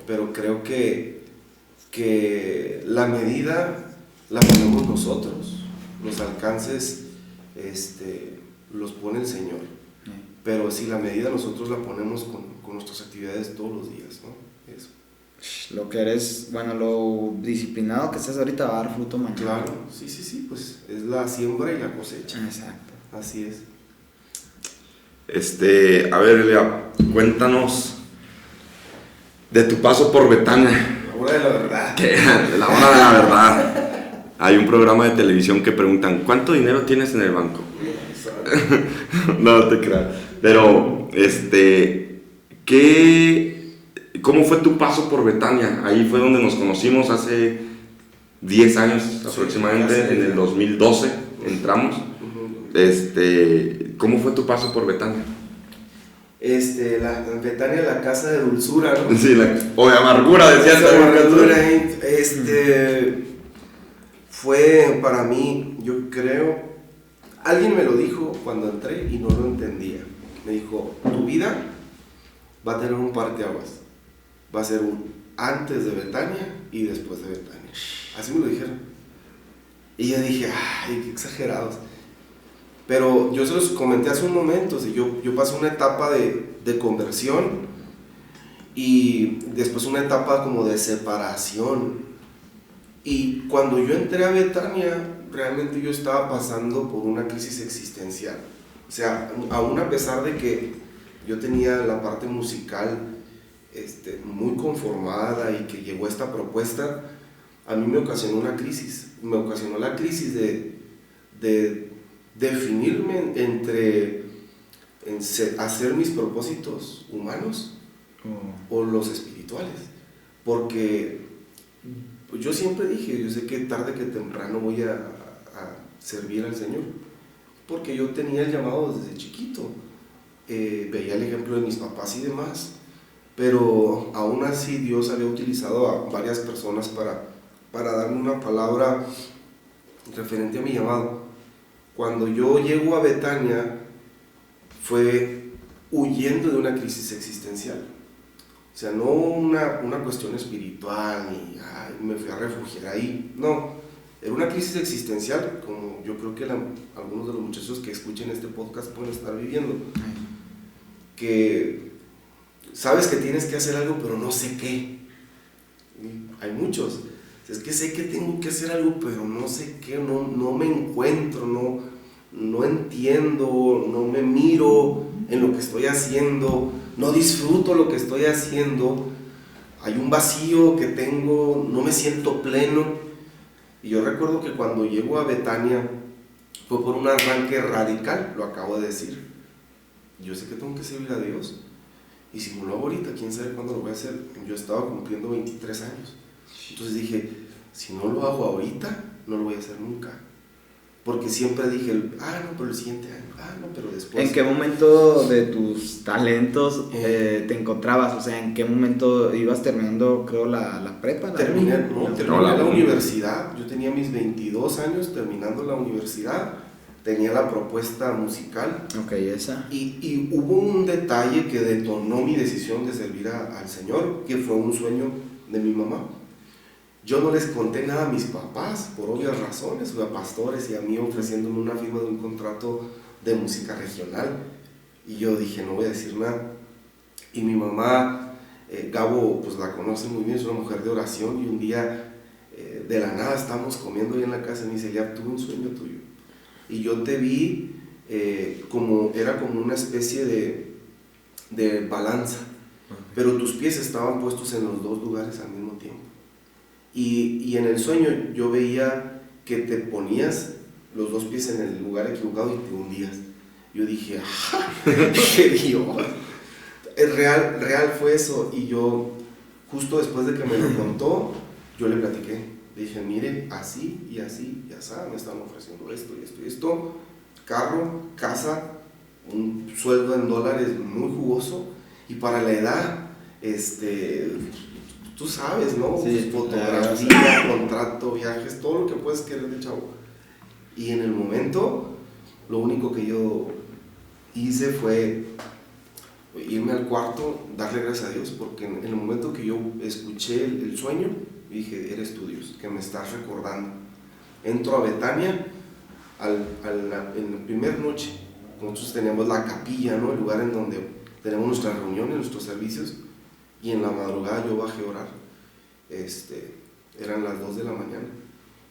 Pero creo que la medida la ponemos nosotros, los alcances los pone el Señor. Pero si la medida nosotros la ponemos con nuestras actividades todos los días, ¿no? Eso. Lo que eres, lo disciplinado que estás ahorita va a dar fruto mañana. Claro, sí, pues es la siembra y la cosecha. Exacto. Así es. A ver, Elia, cuéntanos de tu paso por Betania. La hora de la verdad. La hora de la verdad. Hay un programa de televisión que preguntan, ¿cuánto dinero tienes en el banco? No te creas. Pero, ¿cómo fue tu paso por Betania? Ahí fue donde nos conocimos hace 10 años aproximadamente, en el 2012 entramos. ¿Cómo fue tu paso por Betania? Betania, la casa de dulzura, ¿no? Sí, o de amargura, decían. De amargura, fue para mí, yo creo, alguien me lo dijo cuando entré y no lo entendía. Me dijo, tu vida va a tener un parteaguas. Va a ser un antes de Betania y después de Betania. Así me lo dijeron. Y yo dije, ay, qué exagerados. Pero yo se los comenté hace un momento, yo pasé una etapa de conversión y después una etapa como de separación. Y cuando yo entré a Betania, realmente yo estaba pasando por una crisis existencial. O sea, aún a pesar de que yo tenía la parte musical muy conformada y que llegó esta propuesta, a mí me ocasionó una crisis. Me ocasionó la crisis de definirme entre hacer mis propósitos humanos o los espirituales. Porque yo siempre dije, yo sé que tarde que temprano voy a servir al Señor. Porque yo tenía el llamado desde chiquito. Veía el ejemplo de mis papás y demás. Pero aún así Dios había utilizado a varias personas para darme una palabra referente a mi llamado. Cuando yo llego a Betania fue huyendo de una crisis existencial. O sea, no una cuestión espiritual, ni me fui a refugiar ahí. No, era una crisis existencial, como yo creo que algunos de los muchachos que escuchen este podcast pueden estar viviendo. Que sabes que tienes que hacer algo, pero no sé qué. Hay muchos. Es que sé que tengo que hacer algo, pero no sé qué, no me encuentro, no entiendo, no me miro en lo que estoy haciendo, no disfruto lo que estoy haciendo, hay un vacío que tengo, no me siento pleno. Y yo recuerdo que cuando llego a Betania fue por un arranque radical, lo acabo de decir. Yo sé que tengo que servir a Dios, y si no lo hago ahorita, quién sabe cuándo lo voy a hacer. Yo estaba cumpliendo 23 años. Entonces dije, si no lo hago ahorita, no lo voy a hacer nunca. Porque siempre dije, pero el siguiente año, pero después. ¿En qué momento de tus talentos te encontrabas? O sea, ¿en qué momento ibas terminando, creo, la prepa? Terminé la universidad. Yo tenía mis 22 años terminando la universidad. Tenía la propuesta musical. Ok, esa. Y hubo un detalle que detonó mi decisión de servir al Señor, que fue un sueño de mi mamá. Yo no les conté nada a mis papás, por obvias razones, a pastores y a mí ofreciéndome una firma de un contrato de música regional. Y yo dije, no voy a decir nada. Y mi mamá Gabo pues la conoce muy bien, es una mujer de oración, y un día de la nada estábamos comiendo ahí en la casa y me dice, ya tuve un sueño tuyo y yo te vi era como una especie de balanza, pero tus pies estaban puestos en los dos lugares al mismo tiempo, y en el sueño yo veía que te ponías los dos pies en el lugar equivocado y te hundías. Yo dije, ¡ah! ¡Qué Dios! Real fue eso, y yo, justo después de que me lo contó, yo le platiqué, le dije, mire, así y así y así, me están ofreciendo esto y esto y esto, carro, casa, un sueldo en dólares muy jugoso, y para la edad, tú sabes, ¿no? Sí, fotografía, contrato, viajes, todo lo que puedes querer de chavo. Y en el momento, lo único que yo hice fue irme al cuarto, darle gracias a Dios, porque en el momento que yo escuché el sueño, dije, eres tú, Dios, que me estás recordando. Entro a Betania, en la primera noche, nosotros teníamos la capilla, ¿no? El lugar en donde tenemos nuestras reuniones, nuestros servicios, y en la madrugada yo bajé a orar. Eran las 2 de la mañana,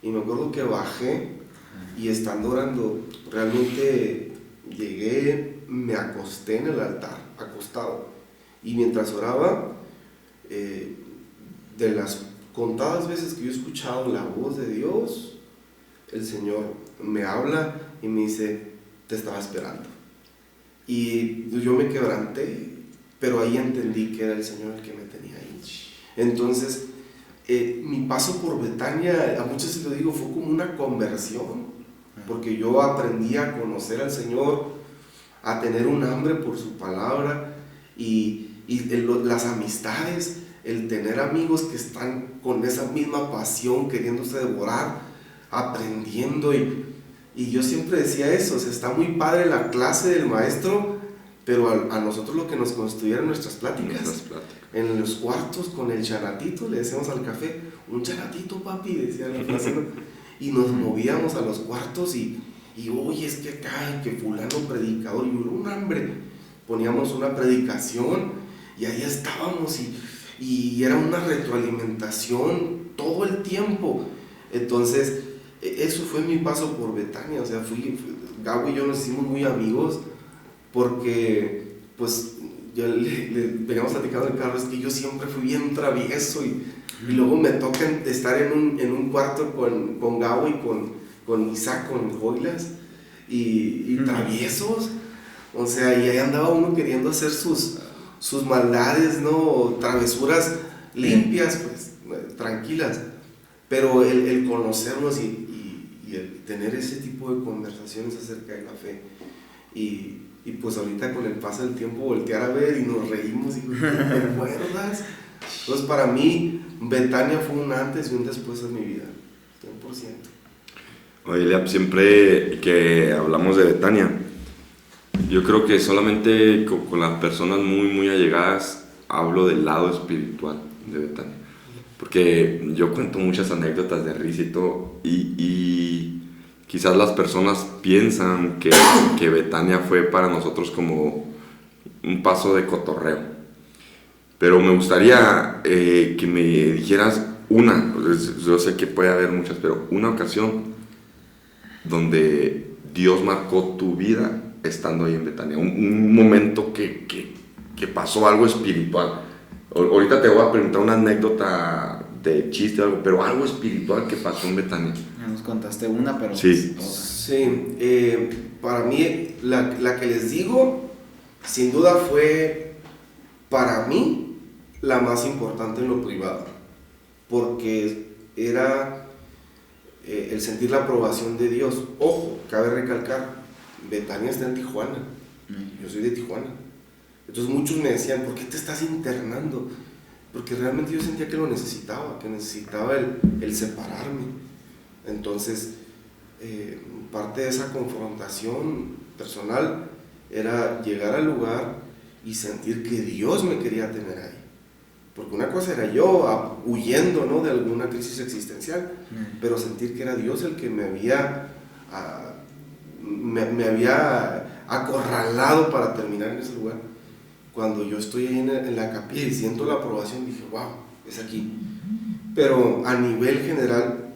y me acuerdo que bajé, y estando orando, realmente llegué, me acosté en el altar, acostado, y mientras oraba, de las contadas veces que yo he escuchado la voz de Dios, el Señor me habla y me dice, te estaba esperando. Y yo me quebranté, pero ahí entendí que era el Señor el que me tenía ahí. Entonces, mi paso por Betania, a muchos se lo digo, fue como una conversión, porque yo aprendí a conocer al Señor, a tener un hambre por su palabra, y las amistades, el tener amigos que están con esa misma pasión, queriéndose devorar, aprendiendo, y yo siempre decía eso, o sea, está muy padre la clase del maestro, pero a nosotros lo que nos constituyeron nuestras pláticas, en los cuartos con el chanatito, le decíamos al café, un chanatito papi, decía la frase, ¿no? Y nos movíamos a los cuartos y oye, es que acá, que fulano predicador, y un hambre, poníamos una predicación y ahí estábamos, y era una retroalimentación todo el tiempo. Entonces, eso fue mi paso por Betania, o sea, Gabo y yo nos hicimos muy amigos, porque pues ya le veníamos platicando en el carro, es que yo siempre fui bien travieso, y luego me toca estar en un cuarto con Gabo y con Isaac, con Joylas, y traviesos, o sea, y ahí andaba uno queriendo hacer sus maldades, ¿no? Travesuras limpias, pues, tranquilas, pero el conocernos y el tener ese tipo de conversaciones acerca de la fe, y pues ahorita con el paso del tiempo voltear a ver y nos reímos y ¿te acuerdas? Entonces para mí Betania fue un antes y un después en mi vida, 100%. Oye, Eliab, siempre que hablamos de Betania, yo creo que solamente con las personas muy, muy allegadas hablo del lado espiritual de Betania. Porque yo cuento muchas anécdotas de risa y todo, y quizás las personas piensan que Betania fue para nosotros como un paso de cotorreo. Pero me gustaría que me dijeras yo sé que puede haber muchas, pero una ocasión donde Dios marcó tu vida estando ahí en Betania, un momento que pasó algo espiritual. Ahorita te voy a preguntar una anécdota de chiste o algo, pero algo espiritual que pasó en Betania. Ya nos contaste una, pero sí. Sí, para mí la que les digo, sin duda fue para mí la más importante en lo privado, porque era el sentir la aprobación de Dios. Ojo, cabe recalcar, Betania está en Tijuana, yo soy de Tijuana. Entonces muchos me decían, ¿por qué te estás internando? Porque realmente yo sentía que lo necesitaba, el separarme. Entonces, parte de esa confrontación personal era llegar al lugar y sentir que Dios me quería tener ahí. Porque una cosa era yo huyendo, ¿no?, de alguna crisis existencial, pero sentir que era Dios el que me había acorralado para terminar en ese lugar. cuando yo estoy ahí en la capilla y siento la aprobación, dije, wow, es aquí. Pero a nivel general,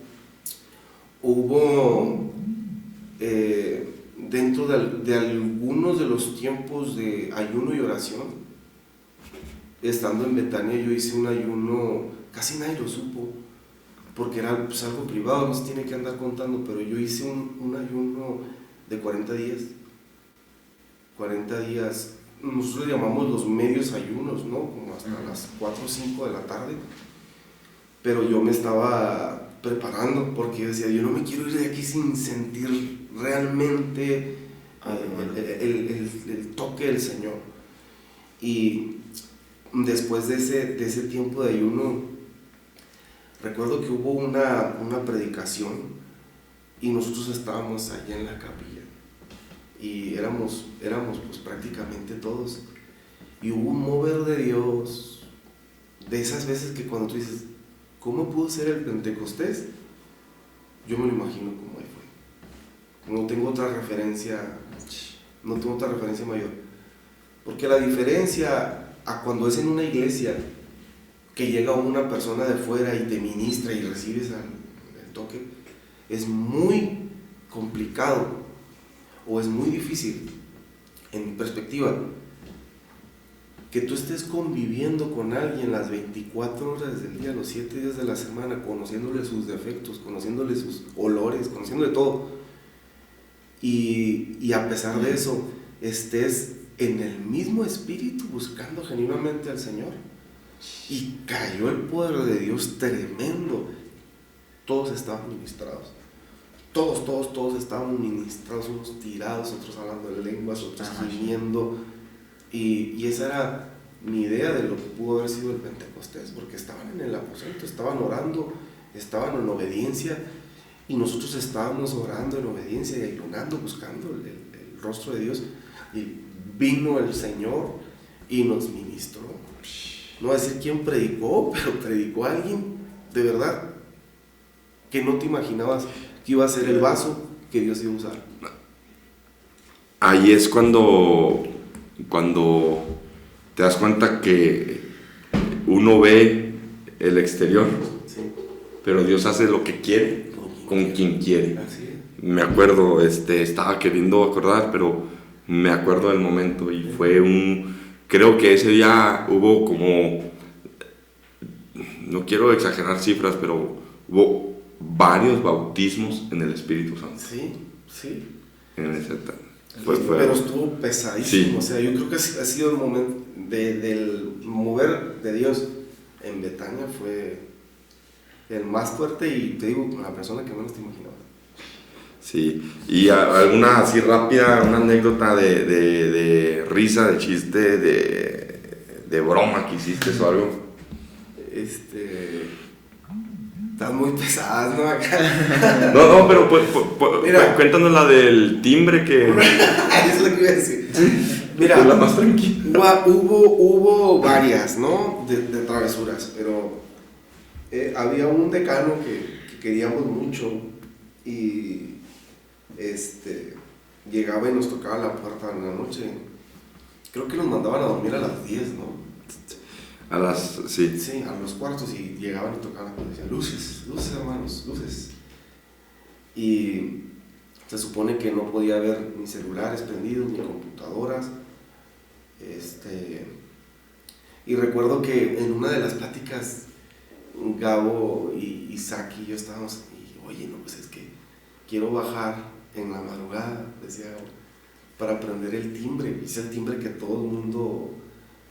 hubo, dentro de algunos de los tiempos de ayuno y oración, estando en Betania, yo hice un ayuno, casi nadie lo supo, porque era pues, algo privado, no se tiene que andar contando, pero yo hice un ayuno de 40 días. 40 días, nosotros le llamamos los medios ayunos, ¿no? Como hasta las 4 o 5 de la tarde. Pero yo me estaba preparando, porque yo decía, yo no me quiero ir de aquí sin sentir realmente el toque del Señor. Y después de ese tiempo de ayuno, recuerdo que hubo una predicación y nosotros estábamos allá en la capilla y éramos pues prácticamente todos, y hubo un mover de Dios, de esas veces que cuando tú dices, ¿cómo pudo ser el Pentecostés? Yo me lo imagino como ahí fue. No tengo otra referencia mayor, porque la diferencia a cuando es en una iglesia que llega una persona de fuera y te ministra y recibes el toque, es muy complicado o es muy difícil, en mi perspectiva, que tú estés conviviendo con alguien las 24 horas del día, los 7 días de la semana, conociéndole sus defectos, conociéndole sus olores, conociéndole todo, y a pesar de eso estés en el mismo espíritu buscando genuinamente al Señor. Y cayó el poder de Dios tremendo. Todos estaban ministrados. Todos estaban ministrados, unos tirados, otros hablando en lenguas, otros gimiendo. Y esa era mi idea de lo que pudo haber sido el Pentecostés, porque estaban en el aposento, estaban orando, estaban en obediencia, y nosotros estábamos orando en obediencia y ayunando, buscando el rostro de Dios. Y vino el Señor y nos ministró. No voy a decir quién predicó, pero predicó a alguien de verdad que no te imaginabas que iba a ser el vaso que Dios iba a usar. Ahí es cuando te das cuenta que uno ve el exterior, Sí. pero Dios hace lo que quiere con quien quiere. Así es. Me acuerdo, estaba queriendo acordar, pero me acuerdo del momento y fue creo que ese día hubo como, no quiero exagerar cifras, pero hubo varios bautismos en el Espíritu Santo. Sí, sí. En ese Pero estuvo pesadísimo. Sí. O sea, yo creo que ha sido el momento del mover de Dios en Betania, fue el más fuerte, y te digo, la persona que menos te imaginabas. Sí, y alguna así rápida, una anécdota de risa, de chiste, de broma que hiciste o algo. Están muy pesadas, ¿no? No, pero Mira. cuéntanos la del timbre que... Eso es lo que iba a decir. Mira, la más tranquila. hubo varias, ¿no? De travesuras, pero había un decano que queríamos mucho, y llegaba y nos tocaba la puerta en la noche. Creo que nos mandaban a dormir a las 10, ¿no? Sí. Sí, a los cuartos, y llegaban y tocaban, y decían, luces, hermanos, luces. Y se supone que no podía haber ni celulares prendidos, ni computadoras. Y recuerdo que en una de las pláticas, Gabo y Saki y yo estábamos, y oye, no, pues es que quiero bajar en la madrugada, decía Gabo, para prender el timbre. Es el timbre que todo el mundo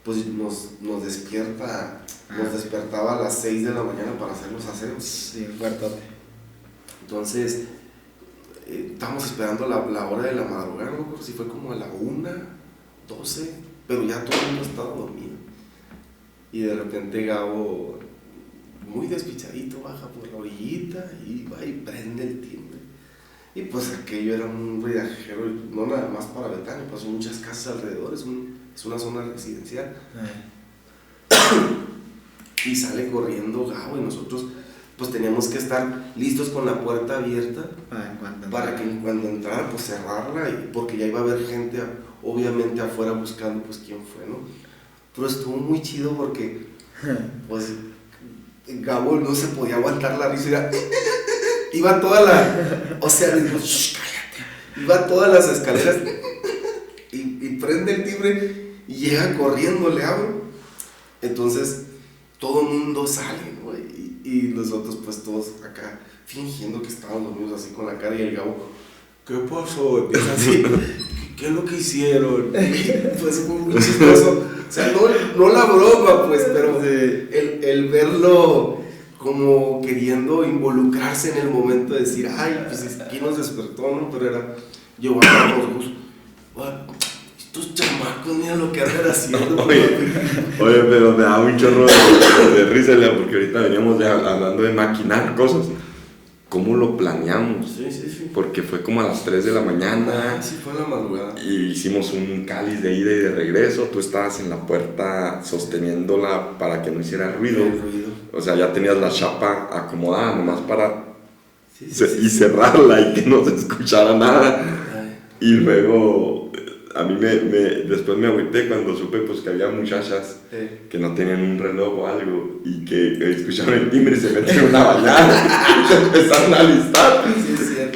pues nos despierta, nos despertaba a las 6 de la mañana para hacer los aseos. Sí, fuertote. Entonces, estábamos esperando la hora de la madrugada, no me acuerdo si fue como a la 1:12, pero ya todo el mundo estaba dormido. Y de repente Gabo, muy despichadito, baja por la orillita y va y prende el timbre. Y pues aquello era un ruidajero, no nada más para Betania, pues hay muchas casas alrededor, es una zona residencial. Y sale corriendo Gabo, y nosotros pues teníamos que estar listos con la puerta abierta para que cuando entrara pues cerrarla, porque ya iba a haber gente obviamente afuera buscando pues quién fue, ¿no? pero estuvo muy chido porque, pues, Gabo no se podía aguantar la risa, iba toda la, o sea, le digo, cállate, iba todas las escaleras y prende el timbre y llega corriendo, le abro, entonces todo el mundo sale, ¿no? Y nosotros pues todos acá fingiendo que estábamos dormidos así con la cara y el Gabo, ¿qué pasó? Empieza así, ¿qué es lo que hicieron? Y pues fue muy chistoso, o sea, no la broma pues, pero el verlo como queriendo involucrarse en el momento de decir, ay, pues aquí nos despertó, ¿no? Pero era, yo a los ojos, estos chamacos, mira lo que andan haciendo. Oye, pero me da un chorro de risa, Lea, porque ahorita veníamos hablando de maquinar cosas. ¿Cómo lo planeamos? Sí. Porque fue como a las 3 de la mañana. Sí, fue a la madrugada. Y hicimos un cáliz de ida y de regreso. Tú estabas en la puerta sosteniéndola para que no hiciera ruido. O sea, ya tenías la chapa acomodada nomás para y cerrarla y que no se escuchara nada. Y luego a mí después me agüité cuando supe pues que había muchachas que no tenían un reloj o algo y que escucharon el timbre y se metieron a bañar y se empezaron a alistar.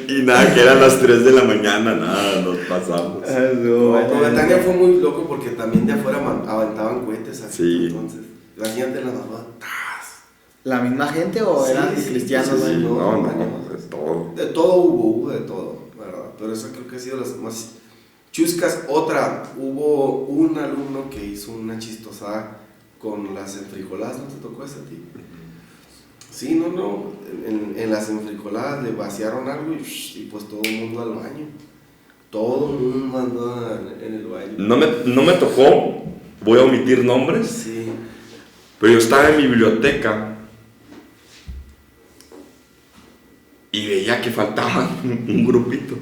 Y nada, que eran las 3 de la mañana, nada, nos pasamos. Betania fue muy loco porque también de afuera aventaban cohetes así. Sí. Entonces, la gente las mamá. ¿La misma gente o eran cristianos? Sí, no, de todo. De todo hubo de todo, ¿verdad? Pero esa creo que ha sido las más chuscas. Otra, hubo un alumno que hizo una chistosada con las enfrijoladas, ¿no te tocó esa a ti? Sí, no, en las enfrijoladas le vaciaron algo y pues todo el mundo al baño. Todo el mundo andó en el baño. No me tocó, voy a omitir nombres, Sí. pero yo estaba en mi biblioteca y veía que faltaban un grupito.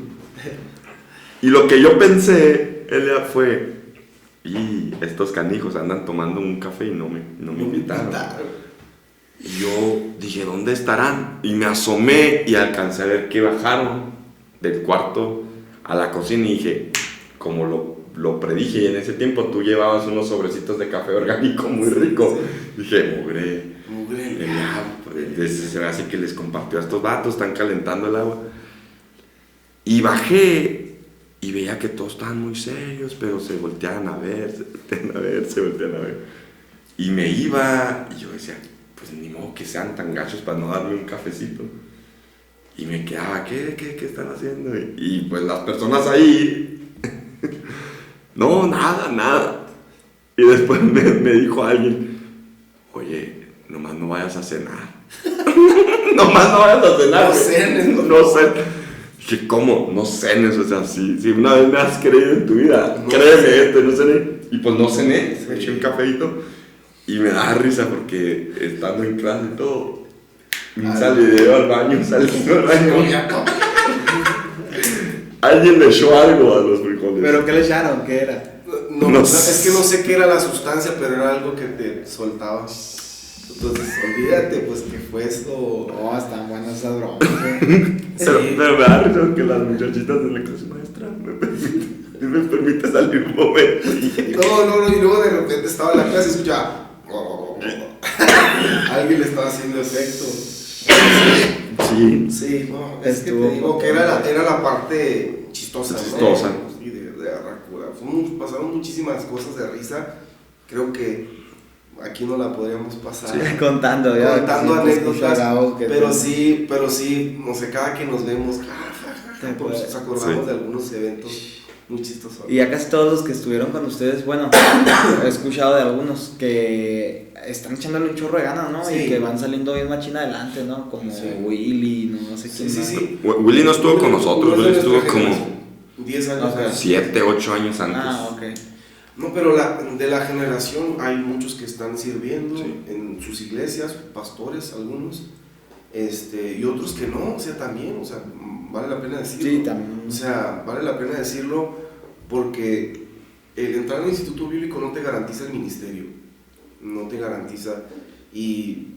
Y lo que yo pensé, fue, y estos canijos andan tomando un café y no me invitaron. Y yo dije, ¿dónde estarán? Y me asomé y alcancé a ver que bajaron del cuarto a la cocina y dije, como lo predije, y en ese tiempo tú llevabas unos sobrecitos de café orgánico muy rico. Dije, mugre. Se me hace que les compartió a estos vatos, están calentando el agua. Y bajé y veía que todos estaban muy serios, pero se volteaban a ver. Y me iba, y yo decía, pues ni modo que sean tan gachos para no darme un cafecito. Y me quedaba, ¿qué están haciendo? Y pues las personas ahí, no, nada. Y después me dijo alguien, oye, nomás no vayas a cenar. Nomás no vayas a cenar. No cenes. No cenes. Dije, ¿cómo? No cenes, o sea, si una vez me has creído en tu vida, no créeme, no cené. Y pues no cené, me eché un cafeito. Y me da risa porque estando en clase y todo, saliendo al baño. Alguien le echó algo a los frijoles. ¿Pero qué le echaron? ¿Qué era? No, es que no sé qué era la sustancia, pero era algo que te soltaba. Entonces, olvídate, pues, que fue esto. No, están buenas esas bromas. Pero me da risa porque las muchachitas de la clase, maestra, me permite salir un momento. No, y luego de repente estaba en la clase y escuchaba. Alguien le estaba haciendo efecto. Sí, no, es que te digo que era la parte chistosa. Chistosa. ¿No? Sí, de Arracura. Pasaron muchísimas cosas de risa. Creo que aquí no la podríamos pasar. Sí, contando anécdotas. Pero sí, no sé, cada que nos vemos, nos acordamos de algunos eventos muy chistosos. Y a casi todos los que estuvieron con ustedes, bueno, he escuchado de algunos que están echándole un chorro de ganas, ¿no? Sí. Y que van saliendo bien machina adelante, ¿no? Como Willy, no sé quién más. Sí. Willy no estuvo con nosotros, Willy estuvo como 10 años. 7, 8 años antes. Ok. No, pero de la generación hay muchos que están sirviendo en sus iglesias, pastores algunos, y otros que no, o sea, también, o sea, vale la pena decirlo. Sí, también. O sea, vale la pena decirlo porque el entrar al instituto bíblico no te garantiza el ministerio, no te garantiza, y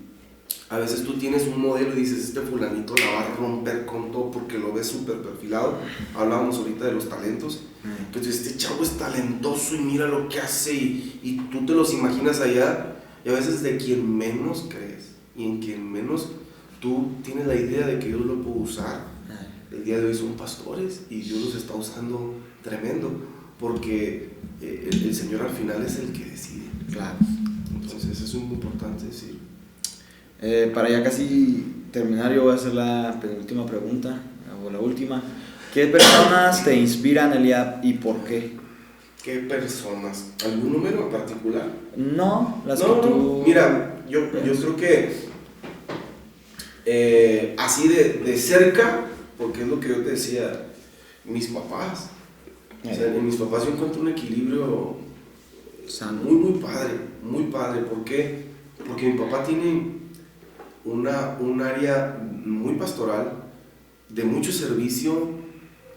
A veces tú tienes un modelo y dices, este fulanito la va a romper con todo porque lo ves súper perfilado. Hablábamos ahorita de los talentos. Entonces, este chavo es talentoso y mira lo que hace y tú te los imaginas allá. Y a veces de quien menos crees y en quien menos tú tienes la idea de que Dios lo puede usar. El día de hoy son pastores y Dios los está usando tremendo porque el Señor al final es el que decide. Claro. Entonces, eso es muy importante decir. Para ya casi terminar, yo voy a hacer la penúltima pregunta, o la última. ¿Qué personas te inspiran, Eliab, y por qué? ¿Qué personas? ¿Algún número en particular? No, las No, que tú... mira, yo creo que así de cerca, porque es lo que yo te decía, mis papás. O sea, en mis papás yo encuentro un equilibrio sano, muy padre. ¿Por qué? Porque mi papá tiene un área muy pastoral, de mucho servicio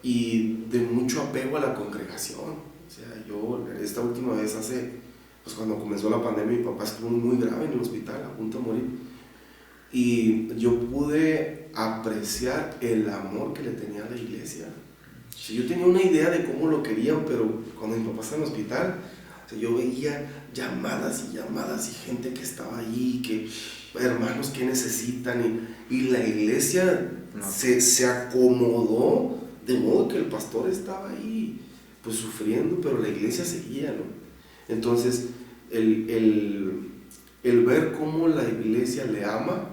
y de mucho apego a la congregación. O sea, yo esta última vez pues cuando comenzó la pandemia, mi papá estuvo muy grave en el hospital, a punto de morir. Y yo pude apreciar el amor que le tenía a la iglesia. Yo tenía una idea de cómo lo querían, pero cuando mi papá estaba en el hospital, o sea, yo veía llamadas y gente que estaba ahí, que hermanos que necesitan, y la iglesia se acomodó de modo que el pastor estaba ahí pues sufriendo, pero la iglesia seguía, ¿no? Entonces el ver cómo la iglesia le ama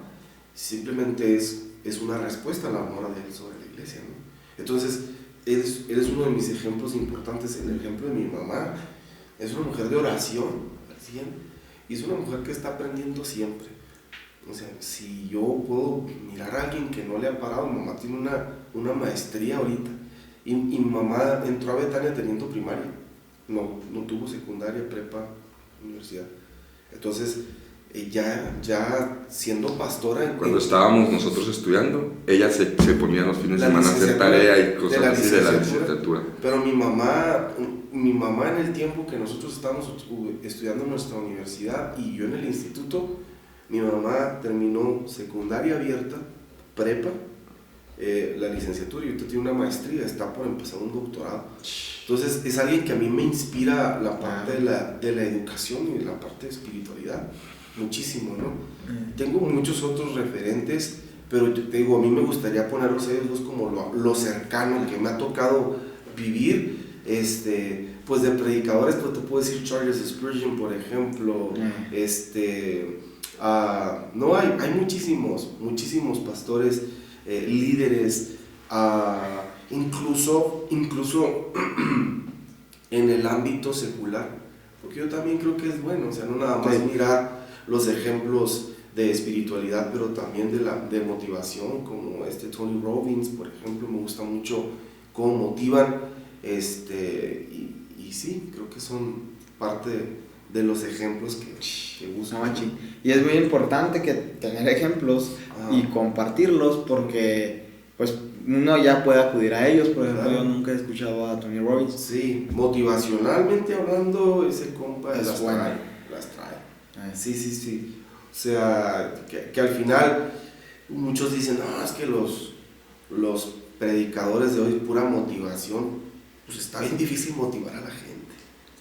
simplemente es una respuesta al amor de él sobre la iglesia, ¿no? Entonces eres uno de mis ejemplos importantes. El ejemplo de mi mamá es una mujer de oración al 100, y es una mujer que está aprendiendo siempre. O sea, si yo puedo mirar a alguien que no le ha parado, mi mamá tiene una maestría ahorita, y mi mamá entró a Betania teniendo primaria, no tuvo secundaria, prepa, universidad. Entonces, ya siendo pastora... Cuando estábamos nosotros estudiando, ella se ponía los fines de semana a hacer tarea y cosas así de la licenciatura. Pero mi mamá en el tiempo que nosotros estábamos estudiando en nuestra universidad y yo en el instituto, mi mamá terminó secundaria abierta, prepa, la licenciatura, y ahorita tiene una maestría, está por empezar un doctorado. Entonces es alguien que a mí me inspira la parte de la educación y la parte de espiritualidad, muchísimo, ¿no? Tengo muchos otros referentes, pero yo te digo, a mí me gustaría ponerlos a ellos dos como lo cercano que me ha tocado vivir, pues de predicadores, pues te puedo decir Charles Spurgeon, por ejemplo, no, hay muchísimos pastores, líderes, incluso en el ámbito secular, porque yo también creo que es bueno, o sea, no nada más mirar los ejemplos de espiritualidad, pero también de motivación, como Tony Robbins, por ejemplo, me gusta mucho cómo motivan, y sí, creo que son parte de los ejemplos que uso. Y es muy importante que tener ejemplos y compartirlos, porque pues uno ya puede acudir a ellos. Por ejemplo, yo nunca he escuchado a Tony Robbins. Sí, motivacionalmente hablando, ese compa es bueno. Las trae. Sí. O sea, que al final muchos dicen, no, es que los predicadores de hoy pura motivación. Pues está bien difícil motivar a la gente.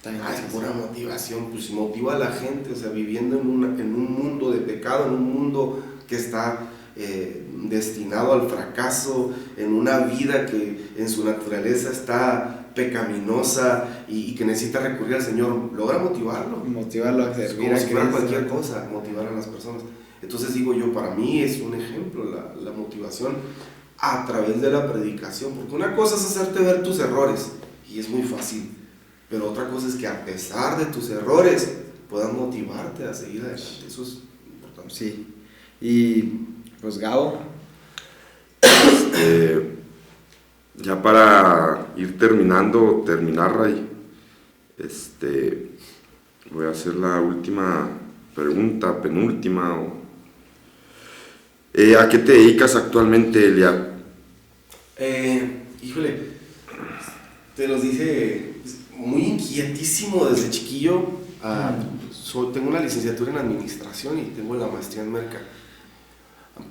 Es pura motivación, pues motiva a la gente, o sea, viviendo en un mundo de pecado, en un mundo que está destinado al fracaso, en una vida que en su naturaleza está pecaminosa y que necesita recurrir al Señor. Logra motivarlo a servir, como si fuera cualquier cosa, motivar a las personas. Entonces digo yo, para mí es un ejemplo la motivación a través de la predicación, porque una cosa es hacerte ver tus errores y es muy fácil, pero otra cosa es que a pesar de tus errores puedan motivarte a seguir adelante. Eso es importante. Sí. Y pues Gabo, ya para ir terminar, Ray, voy a hacer la última pregunta, penúltima. ¿A qué te dedicas actualmente, Eliab? Híjole, te los dije, muy inquietísimo desde chiquillo. Tengo una licenciatura en administración y tengo la maestría en merca.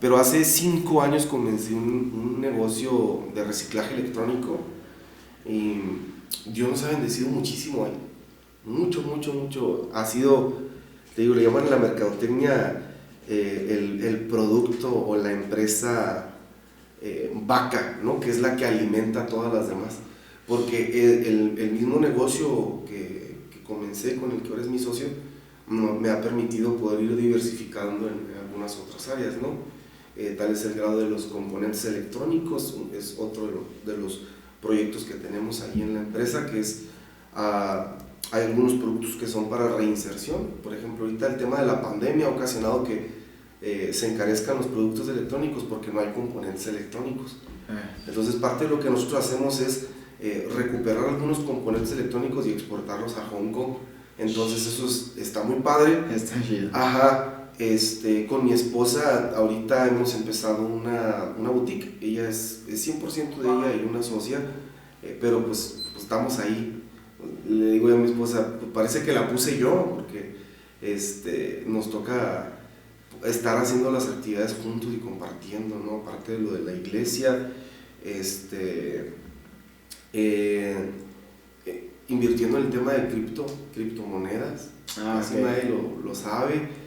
Pero hace 5 años comencé un negocio de reciclaje electrónico y Dios nos ha bendecido muchísimo ahí. Mucho. Ha sido, te digo, le llaman la mercadotecnia el producto o la empresa vaca, ¿no? Que es la que alimenta a todas las demás. Porque el mismo negocio que comencé, con el que ahora es mi socio, me ha permitido poder ir diversificando en algunas otras áreas, ¿no? Tal es el grado de los componentes electrónicos, es otro de los proyectos que tenemos ahí en la empresa, que es, hay algunos productos que son para reinserción. Por ejemplo, ahorita el tema de la pandemia ha ocasionado que se encarezcan los productos electrónicos porque no hay componentes electrónicos. Entonces parte de lo que nosotros hacemos es recuperar algunos componentes electrónicos y exportarlos a Hong Kong. Entonces eso está muy padre. Está chido. Ajá. Con mi esposa ahorita hemos empezado una boutique. Ella es 100% de ella y una socia, pero pues estamos ahí. Le digo a mi esposa, parece que la puse yo, porque nos toca estar haciendo las actividades juntos y compartiendo, ¿no? Aparte de lo de la iglesia, invirtiendo en el tema de criptomonedas. Así Okay. nadie lo sabe.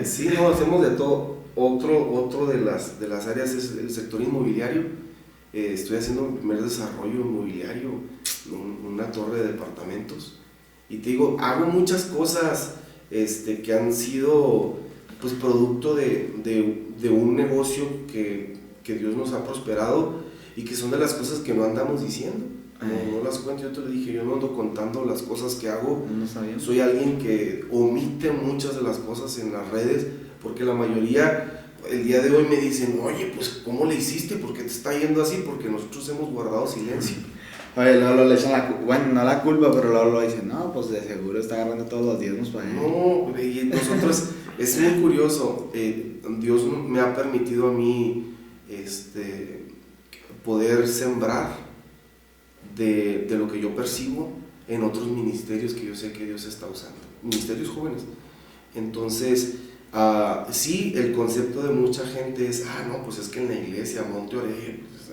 Sí, no, hacemos de todo. Otro de las áreas es el sector inmobiliario. Estoy haciendo mi primer desarrollo inmobiliario, una torre de departamentos. Y te digo, hago muchas cosas que han sido pues producto de un negocio que Dios nos ha prosperado y que son de las cosas que no andamos diciendo. No las cuento. Yo te lo dije, yo no ando contando las cosas que hago. No sabía. Soy alguien que omite muchas de las cosas en las redes, porque la mayoría el día de hoy me dicen, oye, pues ¿cómo le hiciste? ¿Por qué te está yendo así? Porque nosotros hemos guardado silencio. Oye, luego le echan bueno, no la culpa, pero luego lo dicen, no, pues de seguro está agarrando todos los diezmos para él. No, y nosotros, es muy curioso, Dios me ha permitido a mí poder sembrar de lo que yo percibo en otros ministerios que yo sé que Dios está usando, ministerios jóvenes. Entonces, sí, el concepto de mucha gente es, no, pues es que en la iglesia, Monte Oré, pues,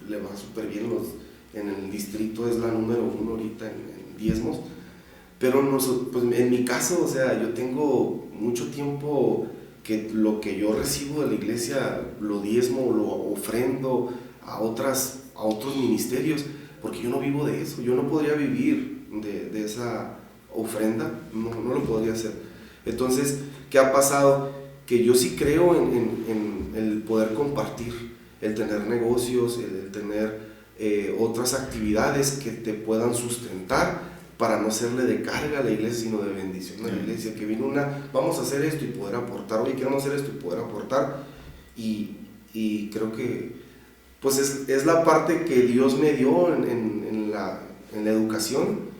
le va súper bien, en el distrito es la número 1 ahorita en diezmos, pero pues en mi caso, o sea, yo tengo mucho tiempo que lo que yo recibo de la iglesia lo diezmo, lo ofrendo a otros ministerios, porque yo no vivo de eso. Yo no podría vivir de esa ofrenda, no lo podría hacer. Entonces, ¿qué ha pasado? Que yo sí creo en el poder compartir, el tener negocios, el tener otras actividades que te puedan sustentar para no serle de carga a la iglesia, sino de bendición a la iglesia. Que vino vamos a hacer esto y poder aportar, oye, queremos hacer esto y poder aportar. Y creo que pues es la parte que Dios me dio en la educación,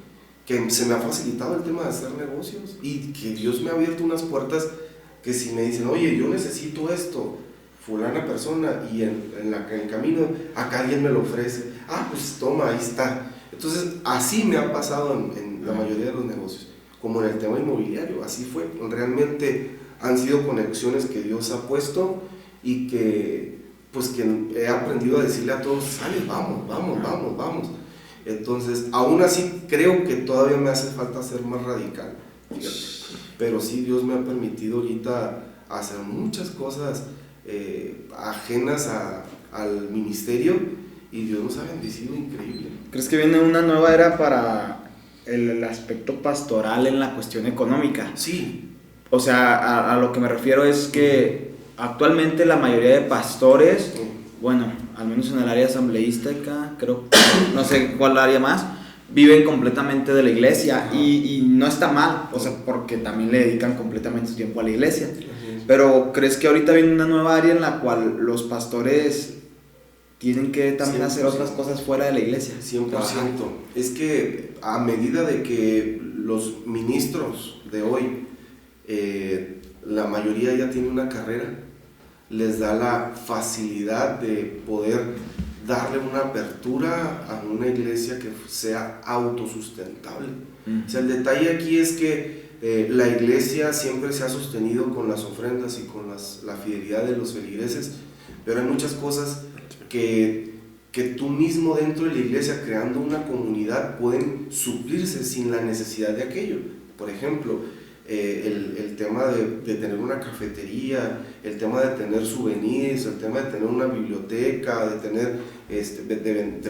que se me ha facilitado el tema de hacer negocios, y que Dios me ha abierto unas puertas que si me dicen, oye, yo necesito esto, fulana persona, y en el camino acá alguien me lo ofrece, pues toma, ahí está. Entonces así me ha pasado en la mayoría de los negocios, como en el tema inmobiliario, así fue. Realmente han sido conexiones que Dios ha puesto y que he aprendido a decirle a todos, sale, vamos. Entonces, aún así creo que todavía me hace falta ser más radical, fíjate. Pero sí, Dios me ha permitido ahorita hacer muchas cosas ajenas al ministerio, y Dios nos ha bendecido increíble. ¿Crees que viene una nueva era para el aspecto pastoral en la cuestión económica? Sí. O sea, a lo que me refiero es que actualmente la mayoría de pastores, bueno, al menos en el área asambleística, creo, no sé cuál área más, viven completamente de la iglesia, y no está mal, o sea, porque también le dedican completamente su tiempo a la iglesia. Pero ¿crees que ahorita viene una nueva área en la cual los pastores tienen que también 100%. hacer otras cosas fuera de la iglesia? 100%. Es que a medida de que los ministros de hoy, la mayoría ya tiene una carrera, les da la facilidad de poder darle una apertura a una iglesia que sea autosustentable. O sea, el detalle aquí es que la iglesia siempre se ha sostenido con las ofrendas y con la fidelidad de los feligreses, pero hay muchas cosas que tú mismo dentro de la iglesia, creando una comunidad, pueden suplirse sin la necesidad de aquello. Por ejemplo, el tema de tener una cafetería, el tema de tener souvenirs, el tema de tener una biblioteca, de tener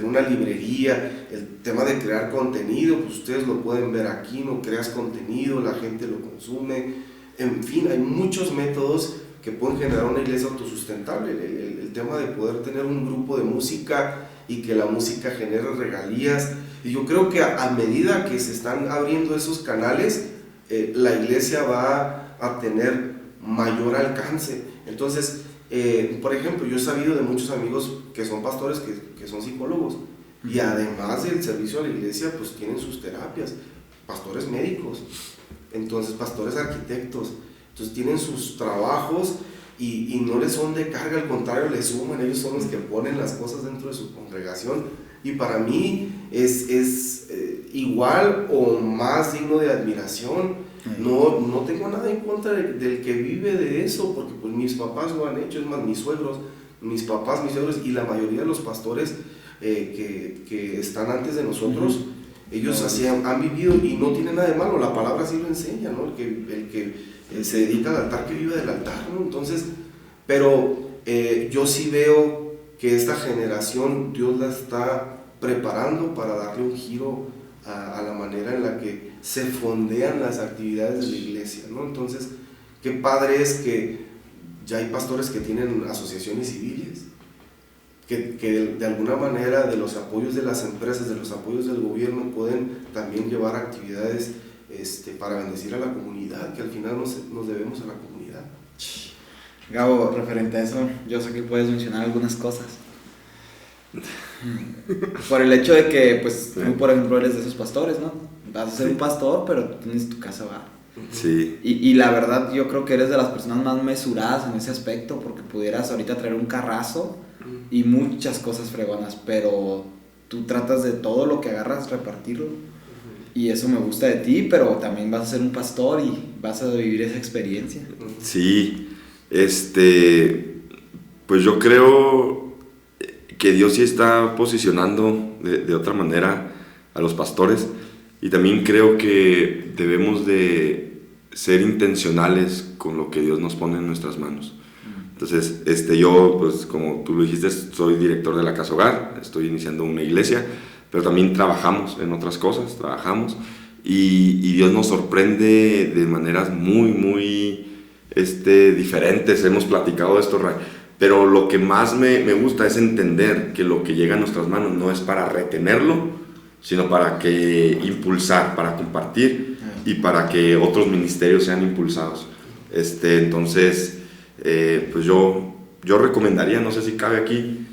una librería, el tema de crear contenido, pues ustedes lo pueden ver aquí, no creas contenido, la gente lo consume, en fin, hay muchos métodos que pueden generar una iglesia autosustentable. El tema de poder tener un grupo de música y que la música genere regalías, y yo creo que a medida que se están abriendo esos canales, la iglesia va a tener mayor alcance. Entonces, por ejemplo, yo he sabido de muchos amigos que son pastores, que son psicólogos, y además del servicio a la iglesia, pues tienen sus terapias, pastores médicos, entonces pastores arquitectos, entonces tienen sus trabajos y no les son de carga, al contrario, les suman, ellos son los que ponen las cosas dentro de su congregación, y para mí es igual o más digno de admiración. No tengo nada en contra del que vive de eso, porque pues mis papás lo han hecho, es más, mis suegros, mis y la mayoría de los pastores que están antes de nosotros, ellos han vivido, y no tiene nada de malo, la palabra sí lo enseña, ¿no? El que se dedica al altar, que vive del altar, ¿no? Entonces, pero yo sí veo que esta generación Dios la está preparando para darle un giro a la manera en la que se fondean las actividades de la iglesia, ¿no? Entonces, qué padre es que ya hay pastores que tienen asociaciones civiles, que de alguna manera de los apoyos de las empresas, de los apoyos del gobierno, pueden también llevar actividades para bendecir a la comunidad, que al final nos debemos a la comunidad. Gabo, referente a eso, yo sé que puedes mencionar algunas cosas. Por el hecho de que, pues, tú, por ejemplo, eres de esos pastores, ¿no? Vas a ser un pastor, pero tienes tu casa, ¿va? Sí. Y la verdad, yo creo que eres de las personas más mesuradas en ese aspecto, porque pudieras ahorita traer un carrazo y muchas cosas fregonas, pero tú tratas de todo lo que agarras repartirlo. Y eso me gusta de ti, pero también vas a ser un pastor y vas a vivir esa experiencia. Sí, pues yo creo que Dios sí está posicionando de otra manera a los pastores, y también creo que debemos de ser intencionales con lo que Dios nos pone en nuestras manos. Entonces, yo, pues como tú lo dijiste, soy director de la Casa Hogar, estoy iniciando una iglesia, pero también trabajamos en otras cosas, y Dios nos sorprende de maneras muy, muy diferentes. Hemos platicado de esto, Ray, pero lo que más me gusta es entender que lo que llega a nuestras manos no es para retenerlo, sino para impulsar, para compartir y para que otros ministerios sean impulsados. Entonces, pues yo recomendaría, no sé si cabe aquí,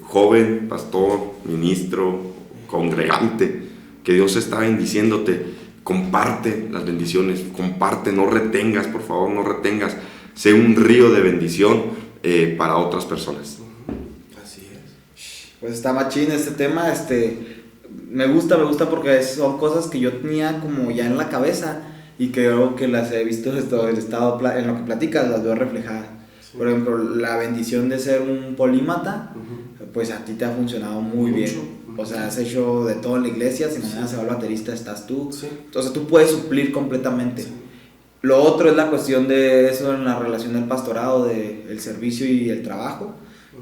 joven, pastor, ministro, congregante, que Dios está bendiciéndote, comparte las bendiciones, comparte, no retengas, por favor, no retengas, sé un río de bendición para otras personas. Así es. Pues está machín este tema, me gusta porque son cosas que yo tenía como ya en la cabeza y creo que las he visto en lo que platicas, las veo reflejadas. Sí. Por ejemplo, la bendición de ser un polímata, pues a ti te ha funcionado muy bien. O sea, has hecho de todo en la iglesia, si mañana se va el baterista, estás tú. Sí. Entonces tú puedes suplir completamente. Sí. Lo otro es la cuestión de eso en la relación del pastorado, del servicio y el trabajo,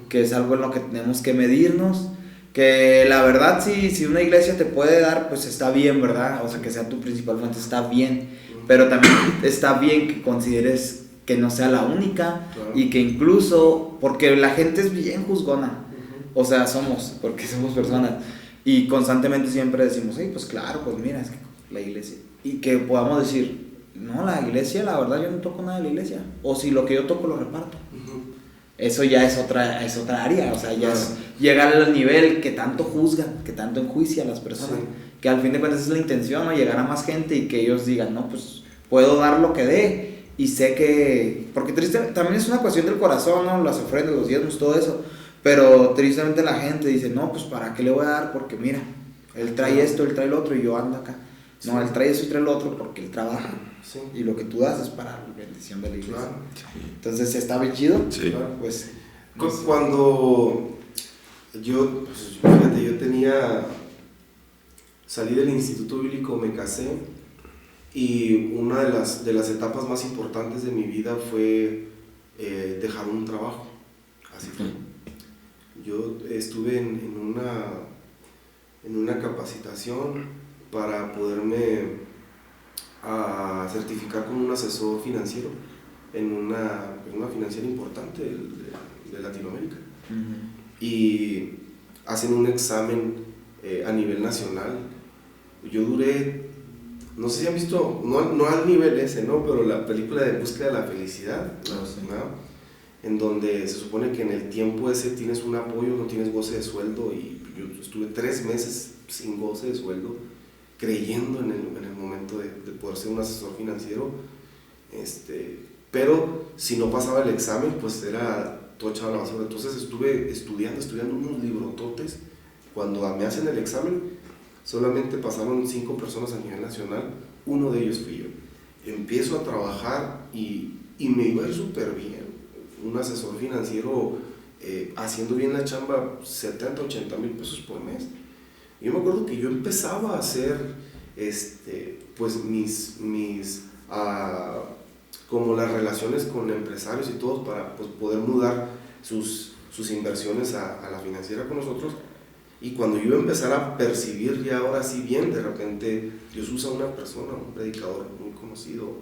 que es algo en lo que tenemos que medirnos. Que la verdad, si una iglesia te puede dar, pues está bien, ¿verdad? O sea, que sea tu principal fuente, está bien. Pero también está bien que consideres que no sea la única, claro. Y que incluso, porque la gente es bien juzgona, o sea, porque somos personas, y constantemente siempre decimos, hey, pues claro, pues mira, es que la iglesia, y que podamos decir, no, la iglesia, la verdad yo no toco nada de la iglesia, o si lo que yo toco lo reparto. Eso ya es otra área, o sea, ya es llegar al nivel que tanto juzgan, que tanto enjuicia a las personas, que al fin de cuentas es la intención, ¿no? Llegar a más gente y que ellos digan, no, pues puedo dar lo que dé, y sé que, porque tristemente también es una cuestión del corazón, ¿no? Las ofrendas, los diezmos, todo eso, pero tristemente la gente dice, no, pues ¿para qué le voy a dar? Porque mira, él trae esto, él trae lo otro y yo ando acá. No, Sí. él trae eso y trae lo otro porque él trabaja. Sí. Y lo que tú das es para la bendición de la iglesia. Claro. Entonces, está bien chido. Sí. Claro. Pues, Cuando fíjate, yo salí del Instituto Bíblico, me casé, y una de las etapas más importantes de mi vida fue dejar un trabajo. Así fue. Yo estuve en una capacitación para poderme certificar como un asesor financiero en una financiera importante de Latinoamérica. Y hacen un examen a nivel nacional. Yo duré, no sé si han visto, no al nivel ese, ¿no? Pero la película de Búsqueda de la Felicidad, ¿no? En donde se supone que en el tiempo ese tienes un apoyo, no tienes goce de sueldo, y yo estuve 3 meses sin goce de sueldo, creyendo en el momento de poder ser un asesor financiero, pero si no pasaba el examen, pues era todo echado a la basura. Entonces estuve estudiando unos librototes. Cuando me hacen el examen, solamente pasaron 5 personas a nivel nacional, uno de ellos fui yo. Empiezo a trabajar y me iba a ir súper bien. Un asesor financiero haciendo bien la chamba, 70, 80 mil pesos por mes. Yo me acuerdo que yo empezaba a hacer pues mis como las relaciones con empresarios y todos para pues, poder mudar sus inversiones a la financiera con nosotros. Y cuando yo iba a empezar a percibir ya ahora sí bien, de repente Dios usa a una persona, un predicador muy conocido,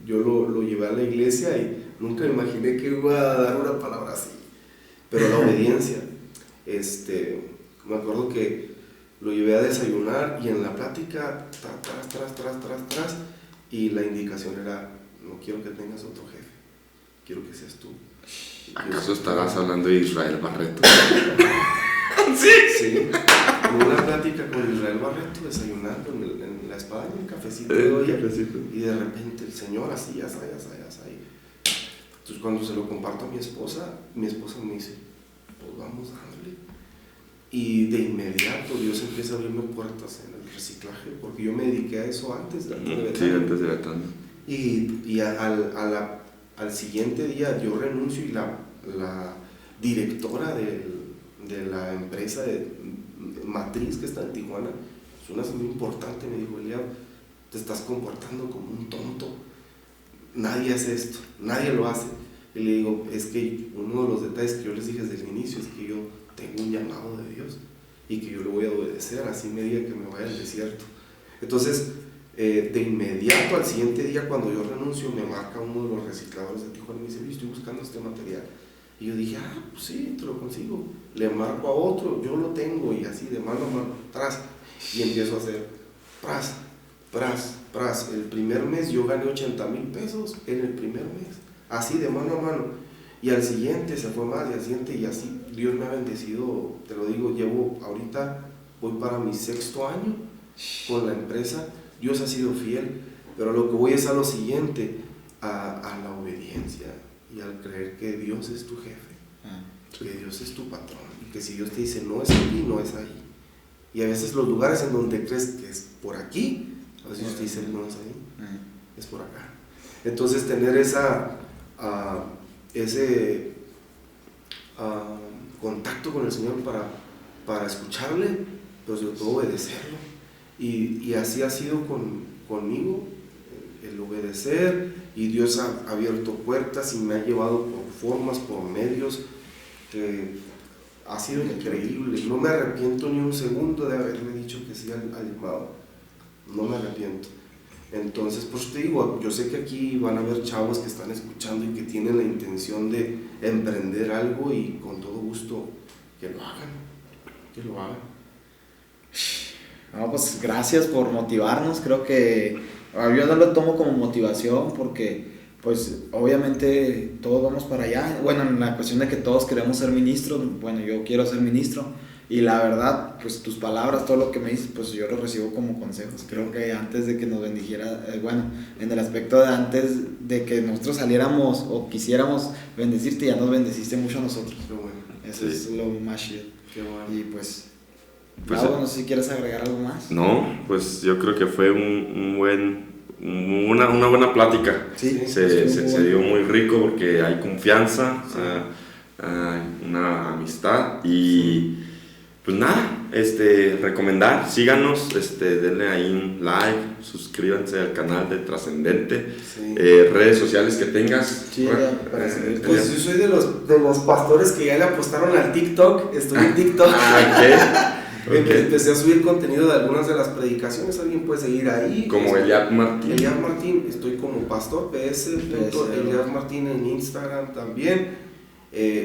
yo lo llevé a la iglesia y nunca me imaginé que iba a dar una palabra así, pero la obediencia. Me acuerdo que lo llevé a desayunar y en la plática tras, y la indicación era: no quiero que tengas otro jefe, quiero que seas tú. ¿Acaso estarás hablando de Israel Barreto? Sí, una plática con Israel Barreto desayunando en la España, un cafecito de olla, y de repente el Señor así. Entonces cuando se lo comparto a mi esposa me dice: pues vamos dándole. Y de inmediato Dios empieza a abrirme puertas en el reciclaje, porque yo me dediqué a eso antes de Betania. Sí, antes de Betania. Y al siguiente día yo renuncio, y la directora de la empresa matriz que está en Tijuana, es una muy importante, me dijo: Eliab, te estás comportando como un tonto, nadie hace esto, nadie lo hace. Y le digo: es que uno de los detalles que yo les dije desde el inicio es que yo tengo un llamado de Dios y que yo le voy a obedecer, así me diga que me vaya al desierto. Entonces, de inmediato al siguiente día, cuando yo renuncio, me marca uno de los recicladores de Tijuana y me dice: estoy buscando este material. Y yo dije: pues sí, te lo consigo. Le marco a otro, yo lo tengo, y así de mano a mano, tras, y empiezo a hacer pras. El primer mes yo gané 80 mil pesos en el primer mes, así de mano a mano. Y al siguiente se fue más, y al siguiente, y así Dios me ha bendecido. Te lo digo, voy para mi 6º año con la empresa. Dios ha sido fiel, pero lo que voy es a lo siguiente, a la obediencia y al creer que Dios es tu jefe, que Dios es tu patrón, y que si Dios te dice no es aquí, no es ahí. Y a veces los lugares en donde crees que es por aquí, a veces Dios te dice no es ahí, es por acá. Entonces tener ese contacto con el Señor para escucharle, pero sobre todo obedecerlo. Y así ha sido conmigo, el obedecer, y Dios ha abierto puertas y me ha llevado por formas, por medios, que ha sido increíble. No me arrepiento ni un segundo de haberle dicho que sí al llamado, no me arrepiento. Entonces, pues te digo, yo sé que aquí van a haber chavos que están escuchando y que tienen la intención de emprender algo, y con todo gusto que lo hagan. No, pues gracias por motivarnos. Creo que yo no lo tomo como motivación, porque pues obviamente todos vamos para allá. Bueno, en la cuestión de que todos queremos ser ministros, bueno, yo quiero ser ministro, y la verdad, pues tus palabras, todo lo que me dices, pues yo lo recibo como consejos. Creo que antes de que nos bendijera, bueno, en el aspecto de antes de que nosotros saliéramos o quisiéramos bendecirte, ya nos bendeciste mucho a nosotros. Qué bueno. Eso es lo más chido. Qué bueno. Y pues Pues, Gabo, no sé si quieres agregar algo más. no, pues yo creo que fue una buena plática. Sí, Se dio muy rico porque hay confianza, hay una amistad y pues nada, recomendar, síganos, denle ahí un like, suscríbanse al canal de Trascendente, Sí. Redes sociales que tengas. Sí, para seguir. Pues yo soy de los pastores que ya le apostaron al TikTok, estoy en TikTok. Ok. Empecé a subir contenido de algunas de las predicaciones, alguien puede seguir ahí. Como Eliab Martín. Eliab Martín, estoy como pastor Eliab Martín en Instagram también.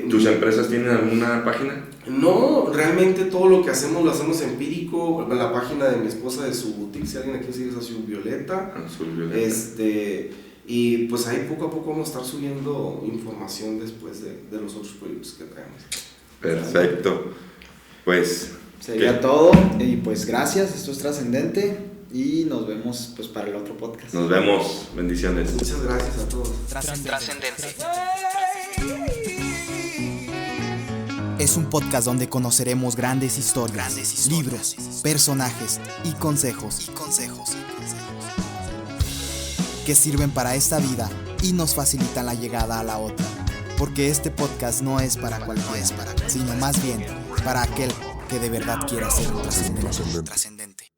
¿Tus empresas tienen alguna página? No, realmente todo lo que hacemos lo hacemos empírico. La página de mi esposa, de su boutique, si alguien aquí sigue, es Azul Violeta. Azul Violeta. Y pues ahí poco a poco vamos a estar subiendo información después de los otros proyectos que traemos. Perfecto. Pues Sería todo. Y pues gracias, esto es Trascendente. Y nos vemos pues para el otro podcast. nos vemos. Bendiciones. Muchas gracias a todos. Trascendente. Es un podcast donde conoceremos grandes historias, libros, personajes y consejos que sirven para esta vida y nos facilitan la llegada a la otra. Porque este podcast no es para cualquiera, sino más bien para aquel que de verdad quiera ser un trascendente.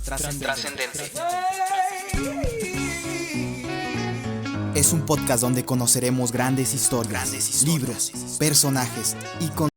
Trascendente. Es un podcast donde conoceremos grandes historias, libros, personajes y